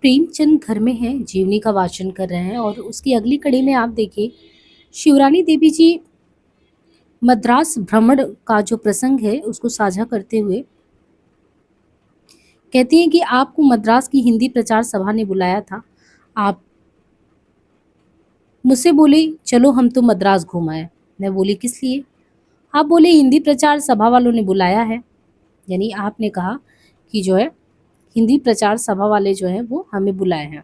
प्रेमचंद घर में हैं, जीवनी का वाचन कर रहे हैं और उसकी अगली कड़ी में आप देखिए शिवरानी देवी जी मद्रास भ्रमण का जो प्रसंग है उसको साझा करते हुए कहती हैं कि आपको मद्रास की हिंदी प्रचार सभा ने बुलाया था। आप मुझसे बोले चलो हम तो मद्रास घूम आए। मैं बोली किस लिए? आप बोले हिंदी प्रचार सभा वालों ने बुलाया है। यानी आपने कहा कि जो है हिंदी प्रचार सभा वाले जो है वो हमें बुलाए हैं।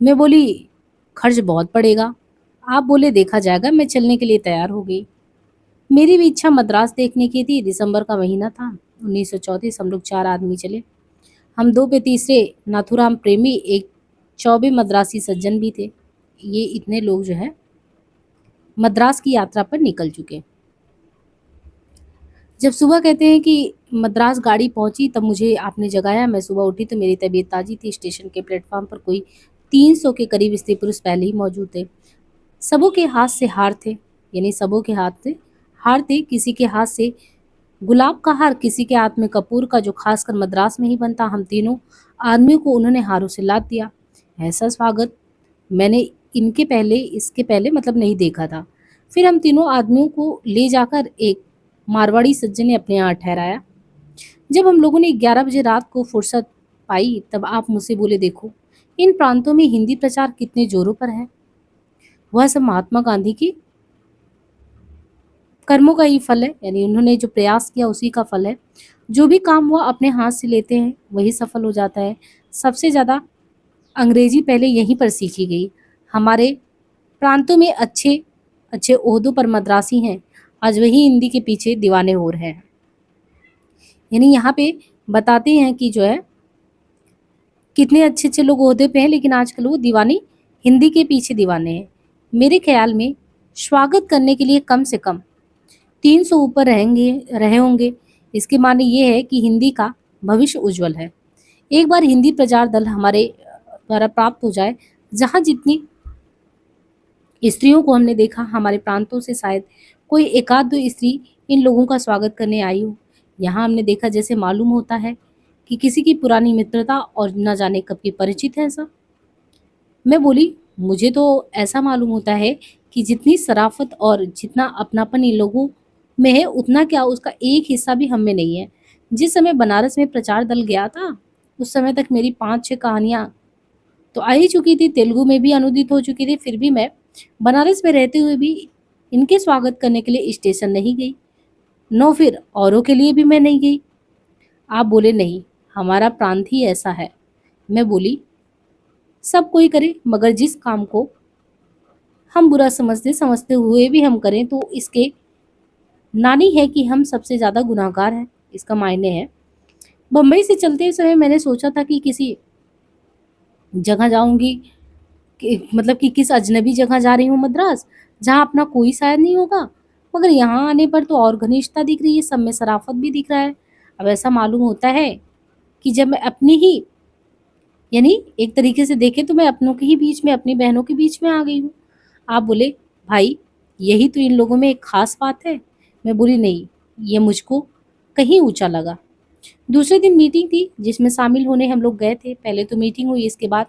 मैं बोली खर्च बहुत पड़ेगा। आप बोले देखा जाएगा। मैं चलने के लिए तैयार हो गई। मेरी भी इच्छा मद्रास देखने की थी। दिसंबर का महीना था 1934। हम लोग 4 आदमी चले। हम दो पे तीसरे नाथुराम प्रेमी एक चौबे मद्रासी सज्जन भी थे। ये इतने लोग जो है मद्रास की यात्रा पर निकल चुके। जब सुबह कहते हैं कि मद्रास गाड़ी पहुंची तब मुझे आपने जगाया। मैं सुबह उठी तो मेरी तबीयत ताजी थी। स्टेशन के प्लेटफॉर्म पर कोई 300 के करीब स्त्री पुरुष पहले ही मौजूद थे। सबों के हाथ से हार थे। यानी सबों के हाथ से हार थे। किसी के हाथ से गुलाब का हार, किसी के हाथ में कपूर का, जो खासकर मद्रास में ही बनता। हम तीनों आदमियों को उन्होंने हारों से लाद दिया। ऐसा स्वागत मैंने इनके पहले इसके पहले मतलब नहीं देखा था। फिर हम तीनों आदमियों को ले जाकर एक मारवाड़ी सज्जन ने अपने यहाँ ठहराया। जब हम लोगों ने 11 बजे रात को फुर्सत पाई तब आप मुझसे बोले देखो इन प्रांतों में हिंदी प्रचार कितने जोरों पर है। वह सब महात्मा गांधी की कर्मों का ही फल है। यानी उन्होंने जो प्रयास किया उसी का फल है। जो भी काम वो अपने हाथ से लेते हैं वही सफल हो जाता है। सबसे ज़्यादा अंग्रेजी पहले यहीं पर सीखी गई। हमारे प्रांतों में अच्छे अच्छे ओहदों पर मद्रासी हैं। आज वही हिंदी के पीछे दीवाने हो रहे हैं। यानी यहाँ पे बताते हैं कि जो है कितने अच्छे अच्छे लोग ओहदे पे हैं, लेकिन आजकल वो दीवानी हिंदी के पीछे दीवाने हैं। मेरे ख्याल में स्वागत करने के लिए कम से कम 300 ऊपर रहे होंगे। इसके माने ये है कि हिंदी का भविष्य उज्जवल है। एक बार हिंदी प्रचार दल हमारे द्वारा प्राप्त हो जाए, जहाँ जितनी स्त्रियों को हमने देखा हमारे प्रांतों से शायद कोई एकाध दो स्त्री इन लोगों का स्वागत करने आई हो। यहाँ हमने देखा जैसे मालूम होता है कि किसी की पुरानी मित्रता और न जाने कब की परिचित है ऐसा। मैं बोली मुझे तो ऐसा मालूम होता है कि जितनी शराफत और जितना अपनापन इन लोगों में है उतना क्या उसका एक हिस्सा भी हम में नहीं है। जिस समय बनारस में प्रचार दल गया था उस समय तक मेरी 5-6 कहानियां तो आ ही चुकी थी, तेलुगु में भी अनुदित हो चुकी थी। फिर भी मैं बनारस में रहते हुए भी इनके स्वागत करने के लिए स्टेशन नहीं गई। नो फिर औरों के लिए भी मैं नहीं गई। आप बोले नहीं हमारा प्रांत ही ऐसा है। मैं बोली सब कोई करे मगर जिस काम को हम बुरा समझते समझते हुए भी हम करें तो इसके नानी है कि हम सबसे ज़्यादा गुनाहगार हैं। इसका मायने है बम्बई से चलते समय मैंने सोचा था कि किसी जगह जाऊंगी मतलब कि किस अजनबी जगह जा रही हूँ मद्रास, जहाँ अपना कोई शायद नहीं होगा। मगर यहाँ आने पर तो और घनिष्ठता दिख रही है, सब में शराफत भी दिख रहा है। अब ऐसा मालूम होता है कि जब मैं अपनी ही यानी एक तरीके से देखें तो मैं अपनों के ही बीच में, अपनी बहनों के बीच में आ गई हूँ। आप बोले भाई यही तो इन लोगों में एक खास बात है। मैं बोली नहीं, ये मुझको कहीं ऊंचा लगा। दूसरे दिन मीटिंग थी जिसमें शामिल होने हम लोग गए थे। पहले तो मीटिंग हुई, इसके बाद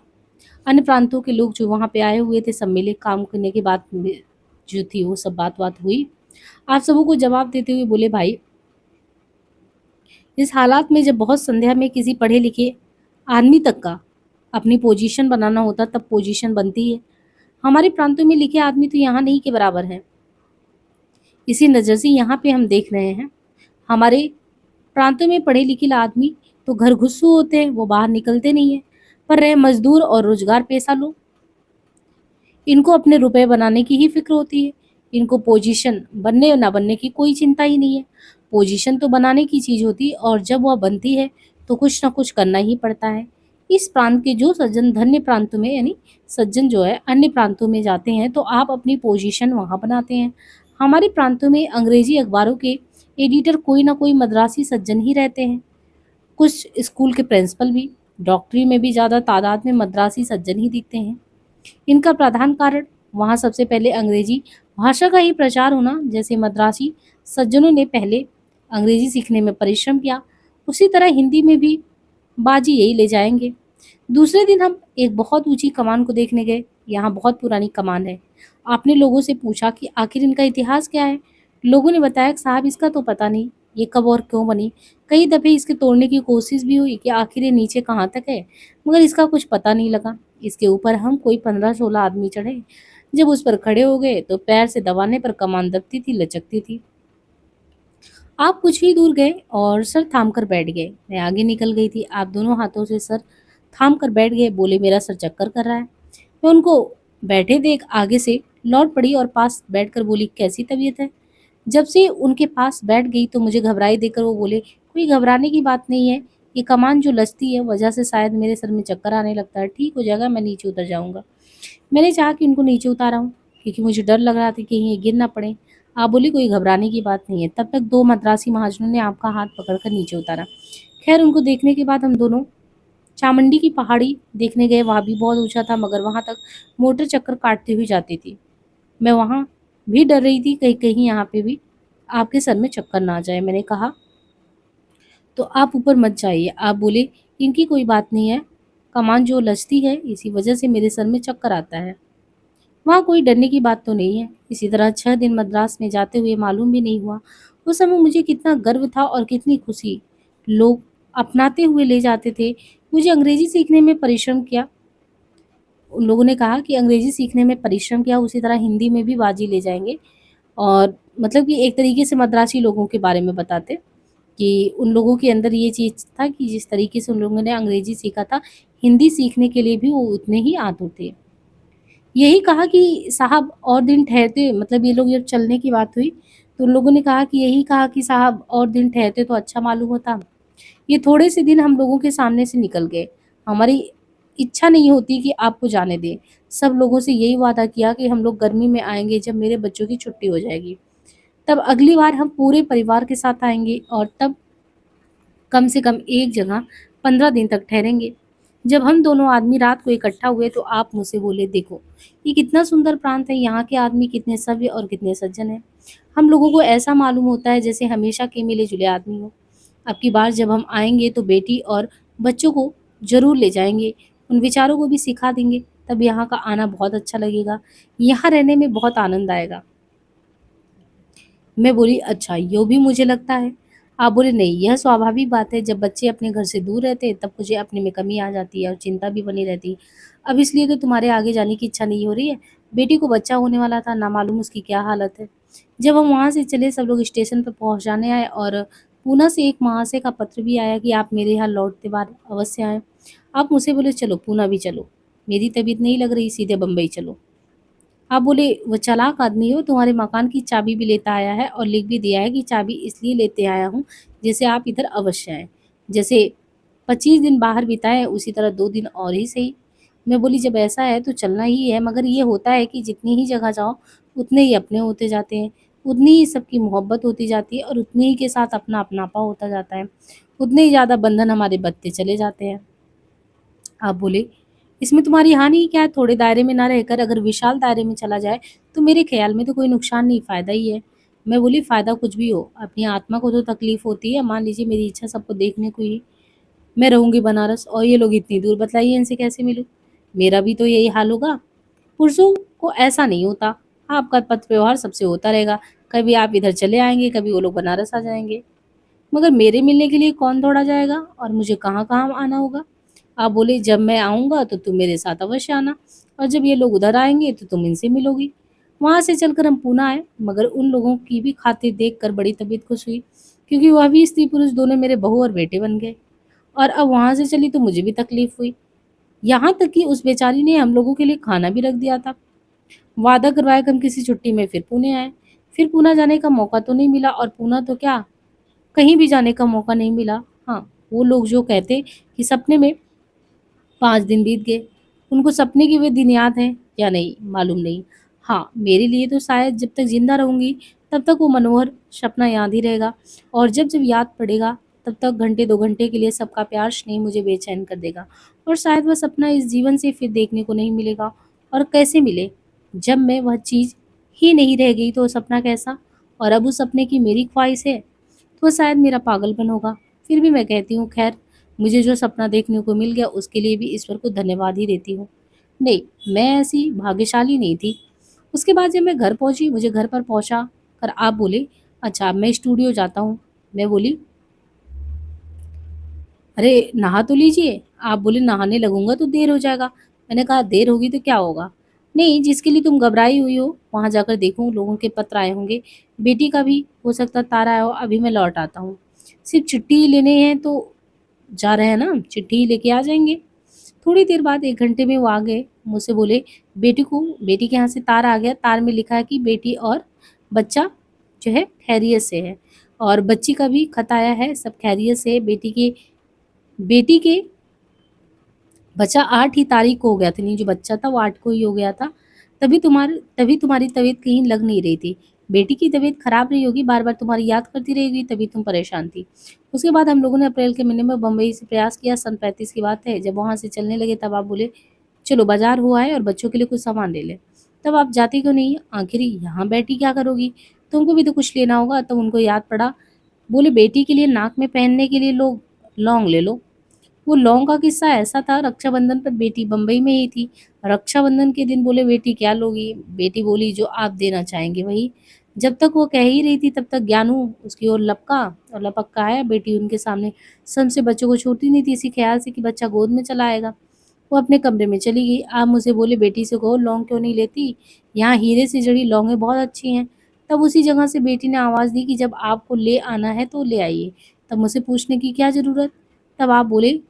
अन्य प्रांतों के लोग जो वहाँ पे आए हुए थे सब मिले। काम करने के बाद जो थी वो सब बात हुई। आप सबों को जवाब देते हुए बोले भाई इस हालात में जब बहुत संध्या में किसी पढ़े लिखे आदमी तक का अपनी पोजीशन बनाना होता तब पोजीशन बनती है। हमारे प्रांतों में लिखे आदमी तो यहाँ नहीं के बराबर हैं। इसी नज़र से यहाँ पे हम देख रहे हैं हमारे प्रांतों में पढ़े लिखे आदमी तो घर घुस्सू होते हैं, वो बाहर निकलते नहीं है। पर रहे मजदूर और रोजगार पेशा लोग, इनको अपने रुपए बनाने की ही फिक्र होती है। इनको पोजीशन बनने या ना बनने की कोई चिंता ही नहीं है। पोजीशन तो बनाने की चीज़ होती है और जब वह बनती है तो कुछ ना कुछ करना ही पड़ता है। इस प्रांत के जो सज्जन धन्य प्रांतों में यानी सज्जन जो है अन्य प्रांतों में जाते हैं तो आप अपनी पोजीशन वहाँ बनाते हैं। हमारे प्रांतों में अंग्रेजी अखबारों के एडिटर कोई ना कोई मद्रासी सज्जन ही रहते हैं। कुछ स्कूल के प्रिंसिपल भी, डॉक्टरी में भी ज़्यादा तादाद में मद्रासी सज्जन ही दिखते हैं। इनका प्रधान कारण वहाँ सबसे पहले अंग्रेजी भाषा का ही प्रचार होना। जैसे मद्रासी सज्जनों ने पहले अंग्रेजी सीखने में परिश्रम किया, उसी तरह हिंदी में भी बाजी यही ले जाएंगे। दूसरे दिन हम एक बहुत ऊंची कमान को देखने गए। यहाँ बहुत पुरानी कमान है। आपने लोगों से पूछा कि आखिर इनका इतिहास क्या है। लोगों ने बताया कि साहब इसका तो पता नहीं, ये कब और क्यों बनी। कई दफे इसके तोड़ने की कोशिश भी हुई कि आखिर ये नीचे कहाँ तक है, मगर इसका कुछ पता नहीं लगा। इसके ऊपर हम कोई 15-16 आदमी चढ़े। जब उस पर खड़े हो गए तो पैर से दबाने पर कमान दबती थी, लचकती थी। आप कुछ ही दूर गए और सर थाम कर बैठ गए। मैं आगे निकल गई थी। आप दोनों हाथों से सर थाम कर बैठ गए। बोले, मेरा सर चक्कर कर रहा है। मैं उनको बैठे देख आगे से लौट पड़ी और पास बैठकर बोली, कैसी तबीयत है। जब से उनके पास बैठ गई तो मुझे घबराई देखकर वो बोले, कोई घबराने की बात नहीं है, ये कमान जो लचती है वजह से शायद मेरे सर में चक्कर आने लगता है, ठीक हो जाएगा, मैं नीचे उतर जाऊंगा। मैंने चाहा कि उनको नीचे उतारा हूँ, क्योंकि मुझे डर लग रहा था कि कहीं ये गिर ना पड़े। आप बोली, कोई घबराने की बात नहीं है। तब तक 2 मद्रासी महाजनों ने आपका हाथ पकड़कर नीचे उतारा। खैर, उनको देखने के बाद हम दोनों चामुंडी की पहाड़ी देखने गए। वहाँ भी बहुत ऊंचा था, मगर वहाँ तक मोटर चक्कर काटती हुई जाती थी। मैं वहाँ भी डर रही थी, कहीं कहीं यहाँ पे भी आपके सर में चक्कर ना आ जाए। मैंने कहा, तो आप ऊपर मत जाइए। आप बोले, इनकी कोई बात नहीं है, कमान जो लचती है इसी वजह से मेरे सर में चक्कर आता है। वहाँ कोई डरने की बात तो नहीं है। इसी तरह 6 दिन मद्रास में जाते हुए मालूम भी नहीं हुआ। उस समय मुझे कितना गर्व था और कितनी खुशी। लोग अपनाते हुए ले जाते थे। मुझे अंग्रेजी सीखने में परिश्रम किया। उन लोगों ने कहा कि अंग्रेजी सीखने में परिश्रम किया, उसी तरह हिंदी में भी बाजी ले जाएंगे। और मतलब कि एक तरीके से मद्रासी लोगों के बारे में बताते कि उन लोगों के अंदर ये चीज़ था कि जिस तरीके से उन लोगों ने अंग्रेजी सीखा था, हिंदी सीखने के लिए भी वो उतने ही आतुर थे। यही कहा कि साहब और दिन ठहरते, मतलब ये लोग जब चलने की बात हुई तो उन लोगों ने कहा कि यही कहा कि साहब और दिन ठहरते तो अच्छा मालूम होता। ये थोड़े से दिन हम लोगों के सामने से निकल गए। हमारी इच्छा नहीं होती कि आपको जाने दें। सब लोगों से यही वादा किया कि हम लोग गर्मी में आएंगे जब मेरे बच्चों की छुट्टी हो जाएगी, तब अगली बार हम पूरे परिवार के साथ आएंगे और तब कम से कम एक जगह 15 दिन तक ठहरेंगे। जब हम दोनों आदमी रात को इकट्ठा हुए तो आप मुझसे बोले, देखो ये कितना सुंदर प्रांत है, यहाँ के आदमी कितने सभ्य और कितने सज्जन हैं। हम लोगों को ऐसा मालूम होता है जैसे हमेशा के मिले जुले आदमी हो। अब की बार जब हम आएंगे तो बेटी और बच्चों को जरूर ले जाएंगे, उन विचारों को भी सिखा देंगे, तब यहाँ का आना बहुत अच्छा लगेगा, यहाँ रहने में बहुत आनंद आएगा। मैं बोली, अच्छा यो भी मुझे लगता है। आप बोले, नहीं यह स्वाभाविक बात है, जब बच्चे अपने घर से दूर रहते हैं तब मुझे अपने में कमी आ जाती है और चिंता भी बनी रहती है। अब इसलिए तो तुम्हारे आगे जाने की इच्छा नहीं हो रही है। बेटी को बच्चा होने वाला था, ना मालूम उसकी क्या हालत है। जब हम वहाँ से चले, सब लोग स्टेशन पर पहुँचाने आए और पूना से एक महाशय का पत्र भी आया कि आप मेरे यहाँ लौटते बार अवश्य आएँ। आप मुझसे बोले, चलो पूना भी चलो, मेरी तबीयत नहीं लग रही, सीधे बम्बई चलो। आप बोले, वो चालाक आदमी है, वो तुम्हारे मकान की चाबी भी लेता आया है और लिख भी दिया है कि चाबी इसलिए लेते आया हूँ जैसे आप इधर अवश्य आए। जैसे 25 दिन बाहर बिताए उसी तरह 2 दिन और ही सही। मैं बोली, जब ऐसा है तो चलना ही है, मगर ये होता है कि जितनी ही जगह जाओ उतने ही अपने होते जाते हैं, उतनी ही सबकी मोहब्बत होती जाती है और उतने ही के साथ अपना अपनापा होता जाता है, उतने ही ज़्यादा बंधन हमारे बदते चले जाते हैं। आप बोले, इसमें तुम्हारी हानि ही क्या है, थोड़े दायरे में ना रहकर अगर विशाल दायरे में चला जाए तो मेरे ख्याल में तो कोई नुकसान नहीं, फायदा ही है। मैं बोली, फायदा कुछ भी हो, अपनी आत्मा को तो तकलीफ होती है। मान लीजिए मेरी इच्छा सबको देखने को ही, मैं रहूंगी बनारस और ये लोग इतनी दूर, बताइए इनसे कैसे मिलूं। मेरा भी तो यही हाल होगा। पुरुषों को ऐसा नहीं होता, आपका पत्र व्यवहार सबसे होता रहेगा, कभी आप इधर चले आएंगे, कभी वो लोग बनारस आ जाएंगे, मगर मेरे मिलने के लिए कौन दौड़ा जाएगा और मुझे कहाँ कहाँ आना होगा। आप बोले, जब मैं आऊँगा तो तुम मेरे साथ अवश्य आना, और जब ये लोग उधर आएंगे तो तुम इनसे मिलोगी। वहाँ से चलकर हम पूना आए, मगर उन लोगों की भी खातिर देख कर बड़ी तबीयत खुश हुई, क्योंकि वह भी स्त्री पुरुष दोनों मेरे बहू और बेटे बन गए। और अब वहाँ से चली तो मुझे भी तकलीफ हुई, यहाँ तक कि उस बेचारी ने हम लोगों के लिए खाना भी रख दिया था। वादा करवाया कि हम किसी छुट्टी में फिर पुणे आए। फिर पूना जाने का मौका तो नहीं मिला, और पूना तो क्या, कहीं भी जाने का मौका नहीं मिला। हाँ, वो लोग जो कहते कि सपने में 5 दिन बीत गए, उनको सपने के वे दिन याद हैं या नहीं मालूम नहीं। हाँ, मेरे लिए तो शायद जब तक जिंदा रहूंगी तब तक वो मनोहर सपना याद ही रहेगा, और जब जब याद पड़ेगा तब तक घंटे 2 घंटे के लिए सबका प्यार स्नेह मुझे बेचैन कर देगा, और शायद वह सपना इस जीवन से फिर देखने को नहीं मिलेगा। और कैसे मिले, जब मैं वह चीज़ ही नहीं रह गई तो वो सपना कैसा। और अब उस सपने की मेरी ख्वाहिश है तो शायद मेरा पागलपन होगा। फिर भी मैं कहती हूँ, खैर मुझे जो सपना देखने को मिल गया उसके लिए भी ईश्वर को धन्यवाद ही देती हूँ। नहीं, मैं ऐसी भाग्यशाली नहीं थी। उसके बाद जब मैं घर पहुँची, मुझे घर पर पहुँचा कर आप बोले, "अच्छा, अब मैं स्टूडियो जाता हूँ।" मैं बोली, "अरे! नहा तो लीजिए।" आप बोले, "नहाने लगूँगा तो देर हो जाएगा।" मैंने कहा, "देर होगी तो क्या होगा?" "नहीं, जिसके लिए तुम घबराई हुई हो, वहाँ जाकर देखो, लोगों के पत्र आए होंगे। बेटी का भी हो सकता है तारा आया हो, अभी मैं लौट आता हूँ। सिर्फ़ चिट्ठी लेने हैं तो जा रहे हैं ना, चिट्ठी ही लेके आ जाएँगे।" थोड़ी देर बाद 1 घंटे में वो आ गए, मुझसे बोले, बेटी के यहाँ से तार आ गया, तार में लिखा है कि बेटी और बच्चा जो है खैरियत से है और बच्ची का भी खत आया है, सब खैरियत से है। बेटी के बच्चा 8 ही तारीख को हो गया था, नहीं जो बच्चा था वो 8 को ही हो गया था। तभी तुम्हारी तबीयत कहीं लग नहीं रही थी। बेटी की तबीयत खराब रही होगी, बार-बार तुम्हारी याद करती रहेगी तभी तुम परेशान थी। उसके बाद हम लोगों ने अप्रैल के महीने में बम्बई से प्रयास किया, सन 35 की बात है। जब वहाँ से चलने लगे तब आप बोले, "चलो बाज़ार हुआ है और बच्चों के लिए कुछ सामान ले लें।" तब आप जाती क्यों नहीं? आखिर यहाँ बैठी क्या करोगी? तुमको भी तो कुछ लेना होगा। तब उनको याद पड़ा, बोले, "बेटी के लिए नाक में पहनने के लिए लौंग ले लो।" वो लौंग का किस्सा ऐसा था, रक्षाबंधन पर बेटी बम्बई में ही थी। रक्षाबंधन के दिन बोले, बेटी क्या लोगी? बेटी बोली, जो आप देना चाहेंगे वही। जब तक वो कह ही रही थी तब तक ज्ञानू उसकी ओर लपका और लपक आया। बेटी उनके सामने सन से बच्चों को छोड़ती नहीं थी, इसी ख्याल से कि बच्चा गोद में चला आएगा। वो अपने कमरे में चली गई। आप मुझे बोले, बेटी से कहो लौंग क्यों नहीं लेती, यहाँ हीरे से जड़ी लौंगें बहुत अच्छी हैं। तब उसी जगह से बेटी ने आवाज़ दी कि जब आपको ले आना है तो ले आइए, तब मुझसे पूछने की क्या ज़रूरत। तब आप बोले,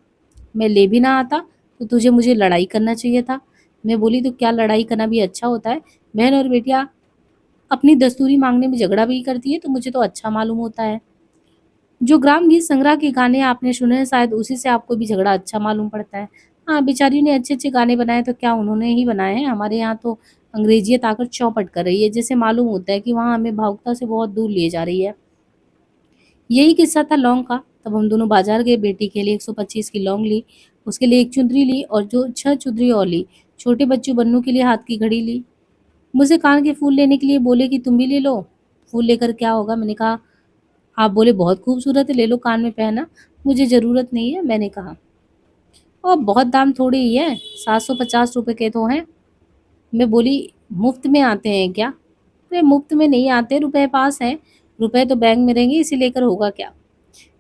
मैं ले भी ना आता तो तुझे मुझे लड़ाई करना चाहिए था। मैं बोली, तो क्या लड़ाई करना भी अच्छा होता है? बहन और बेटियाँ अपनी दस्तूरी माँगने में झगड़ा भी करती है तो मुझे तो अच्छा मालूम होता है। जो ग्राम गीत संग्रह के गाने आपने सुने हैं शायद उसी से आपको भी झगड़ा अच्छा मालूम पड़ता है। हाँ, बेचारी ने अच्छे-अच्छे गाने बनाए तो क्या उन्होंने ही बनाए हैं? हमारे यहाँ तो अंग्रेज़ियत आकर चौपट कर रही है, जिससे मालूम होता है कि वहाँ हमें भावुकता से बहुत दूर ले जा रही है। यही किस्सा था लौंग का। तब हम दोनों बाज़ार गए, बेटी के लिए 125 की लौंग ली, उसके लिए 1 चुंदरी ली और जो 6 चुंदरी और ली। छोटे बच्चू बन्नू के लिए हाथ की घड़ी ली। मुझसे कान के फूल लेने के लिए बोले कि तुम भी ले लो। फूल लेकर क्या होगा? मैंने कहा, आप बोले बहुत खूबसूरत है, ले लो कान में पहनना। मुझे ज़रूरत नहीं है, मैंने कहा। और बहुत दाम थोड़ी ही है, 750 रुपए के तो हैं। मैं बोली, मुफ्त में आते हैं क्या? अरे मुफ्त में नहीं आते, रुपए पास हैं। रुपए तो बैंक में रहेंगे, इसे लेकर होगा क्या?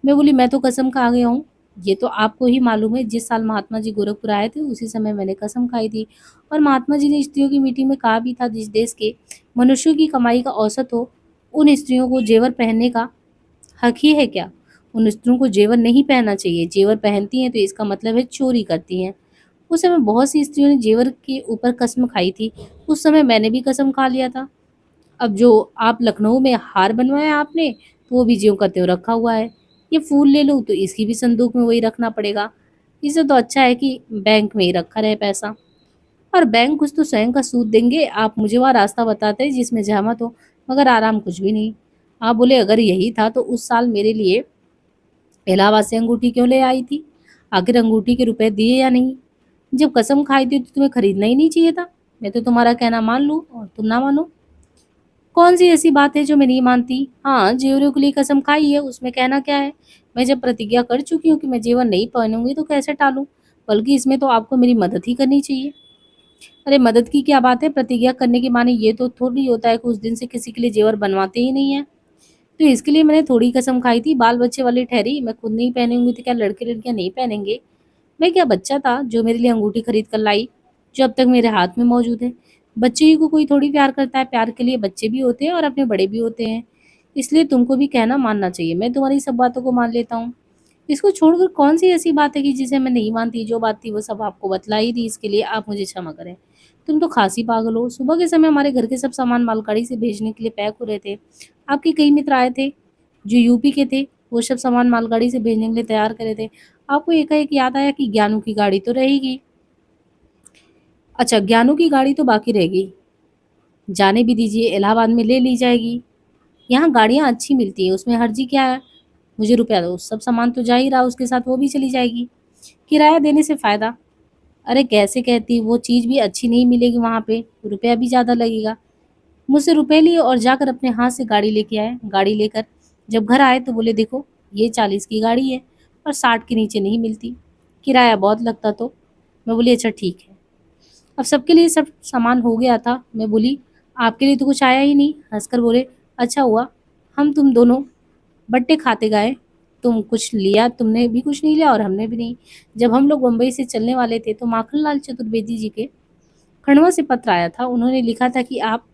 मैं बोली, मैं तो कसम खा गया हूँ। ये तो आपको ही मालूम है, जिस साल महात्मा जी गोरखपुर आए थे उसी समय मैंने कसम खाई थी। और महात्मा जी ने स्त्रियों की मीटिंग में कहा भी था, जिस देश के मनुष्यों की कमाई का औसत हो उन स्त्रियों को जेवर पहनने का हक ही है क्या? उन स्त्रियों को जेवर नहीं पहनना चाहिए। जेवर पहनती हैं तो इसका मतलब है चोरी करती हैं। उस समय बहुत सी स्त्रियों ने जेवर के ऊपर कसम खाई थी। उस समय मैंने भी कसम खा लिया था। अब जो आप लखनऊ में हार बनवाया आपने, तो वो भी ज्यों का त्यों रखा हुआ है। ये फूल ले लूँ तो इसकी भी संदूक में वही रखना पड़ेगा। इससे तो अच्छा है कि बैंक में ही रखा रहे पैसा। और बैंक कुछ तो स्वयं का सूद देंगे। आप मुझे वहाँ रास्ता बताते जिसमें जहमत हो, मगर आराम कुछ भी नहीं। आप बोले, अगर यही था तो उस साल मेरे लिए इलाहाबाद से अंगूठी क्यों ले आई थी? आखिर अंगूठी के रुपए दिए या नहीं? जब कसम खाई थी तो तुम्हें खरीदना ही नहीं चाहिए था। मैं तो तुम्हारा कहना मान लूँ और तुम ना मानो। कौन सी ऐसी बात है जो मैं नहीं मानती? हाँ, जेवरों के लिए कसम खाई है, उसमें कहना क्या है? मैं जब प्रतिज्ञा कर चुकी हूँ कि मैं जेवर नहीं पहनूंगी तो कैसे टालूं? बल्कि इसमें तो आपको मेरी मदद ही करनी चाहिए। अरे मदद की क्या बात है? प्रतिज्ञा करने के माने ये तो थोड़ी होता है कि उस दिन से किसी के लिए जेवर बनवाते ही नहीं है। तो इसके लिए मैंने थोड़ी कसम खाई थी, बाल बच्चे वाली ठहरी। मैं खुद नहीं पहनूंगी तो क्या लड़के लड़कियां नहीं पहनेंगे? मैं क्या बच्चा था जो मेरे लिए अंगूठी खरीद कर लाई, जो अब तक मेरे हाथ में मौजूद है। बच्चे ही को कोई थोड़ी प्यार करता है, प्यार के लिए बच्चे भी होते हैं और अपने बड़े भी होते हैं। इसलिए तुमको भी कहना मानना चाहिए। मैं तुम्हारी सब बातों को मान लेता हूँ। इसको छोड़कर कौन सी ऐसी बात है कि जिसे मैं नहीं मानती? जो बात थी वो सब आपको बतला ही दी, इसके लिए आप मुझे क्षमा करें। तुम तो खासी पागल हो। सुबह के समय हमारे घर के सब सामान मालगाड़ी से भेजने के लिए पैक हो रहे थे। आपके कई मित्र आए थे जो यूपी के थे, वो सब सामान मालगाड़ी से भेजने के लिए तैयार करे थे। आपको एकाएक याद आया कि ज्ञानू की गाड़ी तो रहेगी। अच्छा, ज्ञानू की गाड़ी तो बाकी रहेगी, जाने भी दीजिए, इलाहाबाद में ले ली जाएगी। यहाँ गाड़ियाँ अच्छी मिलती है, उसमें हर्जी क्या है? मुझे रुपया दो, सब सामान तो जा ही रहा, उसके साथ वो भी चली जाएगी। किराया देने से फ़ायदा? अरे कैसे कहती, वो चीज़ भी अच्छी नहीं मिलेगी वहाँ पे, रुपया भी ज़्यादा लगेगा। मुझसे रुपए लिए और जाकर अपने हाथ से गाड़ी लेके आए। गाड़ी लेकर जब घर आए तो बोले, देखो ये 40 की गाड़ी है। और 60 के नीचे नहीं मिलती, किराया बहुत लगता। तो मैं बोली अच्छा ठीक है। अब सबके लिए सब सामान हो गया था। मैं बोली आपके लिए तो कुछ आया ही नहीं। हंसकर बोले अच्छा हुआ हम तुम दोनों बट्टे खाते गए, तुम कुछ लिया, तुमने भी कुछ नहीं लिया और हमने भी नहीं। जब हम लोग बम्बई से चलने वाले थे तो माखनलाल चतुर्वेदी जी के खंडवा से पत्र आया था। उन्होंने लिखा था कि आप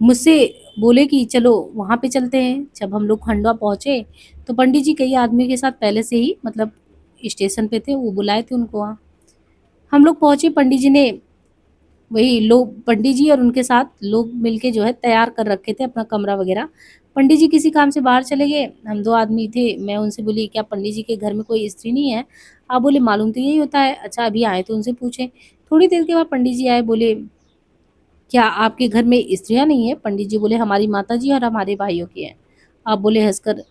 मुझसे बोले कि चलो वहाँ पे चलते हैं। जब हम लोग खंडवा पहुँचे तो पंडित जी कई आदमी के साथ पहले से ही मतलब स्टेशन पे थे, वो बुलाए थे उनको वहाँ। हम लोग पहुँचे, पंडित जी ने वही लोग, पंडित जी और उनके साथ लोग मिलके जो है तैयार कर रखे थे अपना कमरा वगैरह। पंडित जी किसी काम से बाहर चले गए, हम 2 आदमी थे। मैं उनसे बोली क्या पंडित जी के घर में कोई स्त्री नहीं है? आप बोले मालूम तो यही होता है। अच्छा अभी आए तो उनसे पूछें। थोड़ी देर के बाद पंडित जी आए, बोले क्या आपके घर में स्त्रियाँ नहीं है? पंडित जी बोले हमारी माताजी और हमारे भाइयों की हैं। आप बोले हंसकर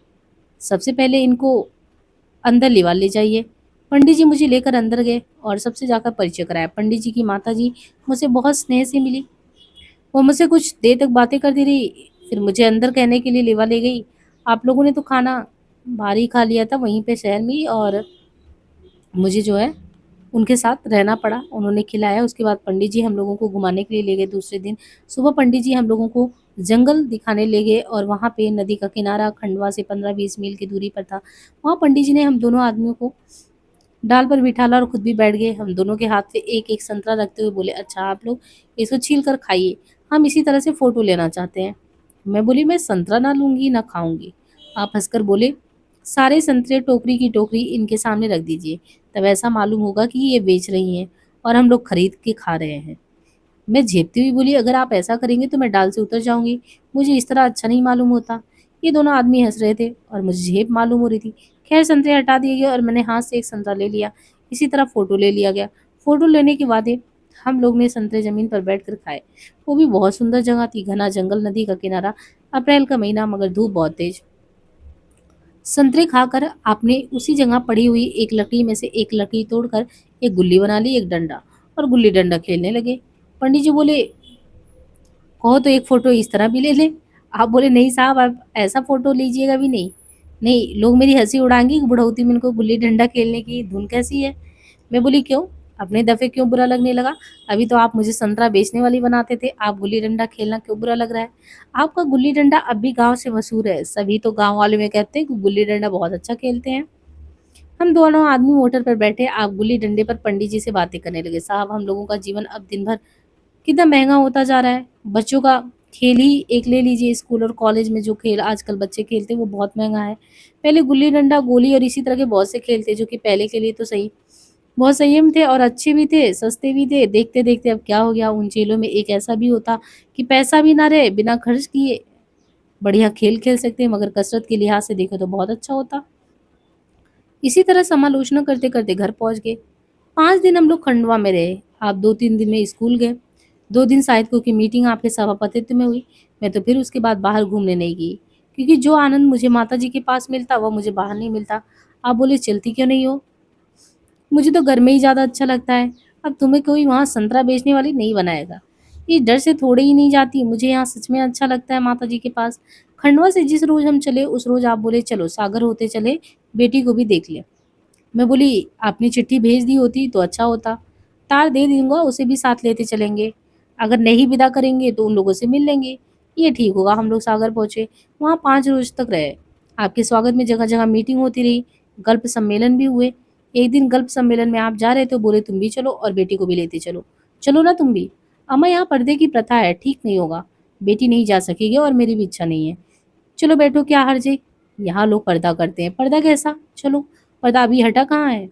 सबसे पहले इनको अंदर लिवा ले जाइए। पंडित जी मुझे लेकर अंदर गए और सबसे जाकर परिचय कराया। पंडित जी की माताजी मुझसे बहुत स्नेह से मिली। वो मुझसे कुछ देर तक बातें करती रही, फिर मुझे अंदर कहने के लिए लेवा ले गई। आप लोगों ने तो खाना बाहर ही खा लिया था वहीं पे शहर में ही, और मुझे जो है उनके साथ रहना पड़ा। उन्होंने खिलाया। उसके बाद पंडित जी हम लोगों को घुमाने के लिए ले गए। दूसरे दिन सुबह पंडित जी हम लोगों को जंगल दिखाने ले गए और वहाँ पे नदी का किनारा खंडवा से 15-20 मील की दूरी पर था। वहाँ पंडित जी ने हम दोनों आदमियों को डाल पर बिठाला और खुद भी बैठ गए। हम दोनों के हाथ पे एक एक संतरा रखते हुए बोले अच्छा आप लोग इसको छील कर खाइए, हम इसी तरह से फ़ोटो लेना चाहते हैं। मैं बोली मैं संतरा ना लूँगी ना खाऊँगी। आप हंसकर बोले सारे संतरे टोकरी की टोकरी इनके सामने रख दीजिए, तब ऐसा मालूम होगा कि ये बेच रही हैं और हम लोग खरीद के खा रहे हैं। मैं झेपती हुई बोली अगर आप ऐसा करेंगे तो मैं डाल से उतर जाऊंगी, मुझे इस तरह अच्छा नहीं मालूम होता। ये दोनों आदमी हंस रहे थे और मुझे झेप मालूम हो रही थी। खैर संतरे हटा दिए गए और मैंने हाथ से एक संतरा ले लिया। इसी तरह फोटो ले लिया गया। फोटो लेने के बाद हम लोग ने संतरे जमीन पर बैठ कर खाए। वो भी बहुत सुंदर जगह थी, घना जंगल, नदी का किनारा, अप्रैल का महीना, मगर धूप बहुत तेज। संतरे खाकर आपने उसी जगह पड़ी हुई एक लकड़ी में से एक लकड़ी तोड़कर एक गुल्ली बना ली, एक डंडा, और गुल्ली डंडा खेलने लगे। पंडित जी बोले कहो तो एक फ़ोटो इस तरह भी ले लें। आप बोले नहीं साहब आप ऐसा फ़ोटो लीजिएगा भी नहीं। नहीं, लोग मेरी हँसी उड़ाएँगे कि बुढ़ौती में इनको गुल्ली डंडा खेलने की धुन कैसी है? मैं बोली क्यों? अपने दफ़े क्यों बुरा लगने लगा? अभी तो आप मुझे संतरा बेचने वाली बनाते थे, आप गुल्ली डंडा खेलना क्यों बुरा लग रहा है? आपका गुल्ली डंडा अब भी गाँव से मशहूर है, सभी तो गाँव वाले में कहते हैं कि गुल्ली डंडा बहुत अच्छा खेलते हैं। हम दोनों आदमी मोटर पर बैठे, आप गुल्ली डंडे पर पंडित जी से बातें करने लगे। साहब हम लोगों का जीवन अब दिन भर कितना महँगा होता जा रहा है। बच्चों का खेल ही एक ले लीजिए, स्कूल और कॉलेज में जो खेल आजकल बच्चे खेलते हैं वो बहुत महँगा है। पहले गुल्ली डंडा, गोली और इसी तरह के बहुत से खेल थे जो कि पहले के लिए तो सही बहुत संयम थे और अच्छे भी थे, सस्ते भी थे। देखते-देखते अब क्या हो गया, उन जेलों में एक ऐसा भी होता कि पैसा भी ना रहे, बिना खर्च किए बढ़िया खेल खेल सकते हैं, मगर कसरत के लिहाज से देखें तो बहुत अच्छा होता। इसी तरह समालोचना करते-करते घर पहुँच गए। 5 दिन हम लोग खंडवा में रहे। आप 2-3 दिन में स्कूल गए। 2 दिन साहित्यिकों की मीटिंग आपके सभापतित्व में हुई। मैं तो फिर उसके बाद बाहर घूमने नहीं गई, क्योंकि जो आनंद मुझे माताजी के पास मिलता वह मुझे बाहर नहीं मिलता। आप बोले चलती क्यों नहीं हो? मुझे तो घर में ही ज़्यादा अच्छा लगता है। अब तुम्हें कोई वहाँ संतरा बेचने वाली नहीं बनाएगा। इस डर से थोड़े ही नहीं जाती, मुझे यहाँ सच में अच्छा लगता है माताजी के पास। खंडवा से जिस रोज़ हम चले उस रोज़ आप बोले चलो सागर होते चले, बेटी को भी देख लें। मैं बोली आपने चिट्ठी भेज दी होती तो अच्छा होता, तार दे दूंगा, उसे भी साथ लेते चलेंगे। अगर नहीं विदा करेंगे तो उन लोगों से मिल लेंगे, ये ठीक होगा। हम लोग सागर पहुँचे, वहाँ 5 रोज तक रहे। आपके स्वागत में जगह जगह मीटिंग होती रही, गल्प सम्मेलन भी हुए। एक दिन गल्प सम्मेलन में आप जा रहे तो बोले तुम भी चलो और बेटी को भी लेते चलो। चलो ना तुम भी। अम्मा यहाँ पर्दे की प्रथा है, ठीक नहीं होगा, बेटी नहीं जा सकेगी और मेरी भी इच्छा नहीं है। चलो बैठो, क्या हर्ज है, यहाँ लोग पर्दा करते हैं। पर्दा कैसा? चलो। पर्दा अभी हटा कहाँ है?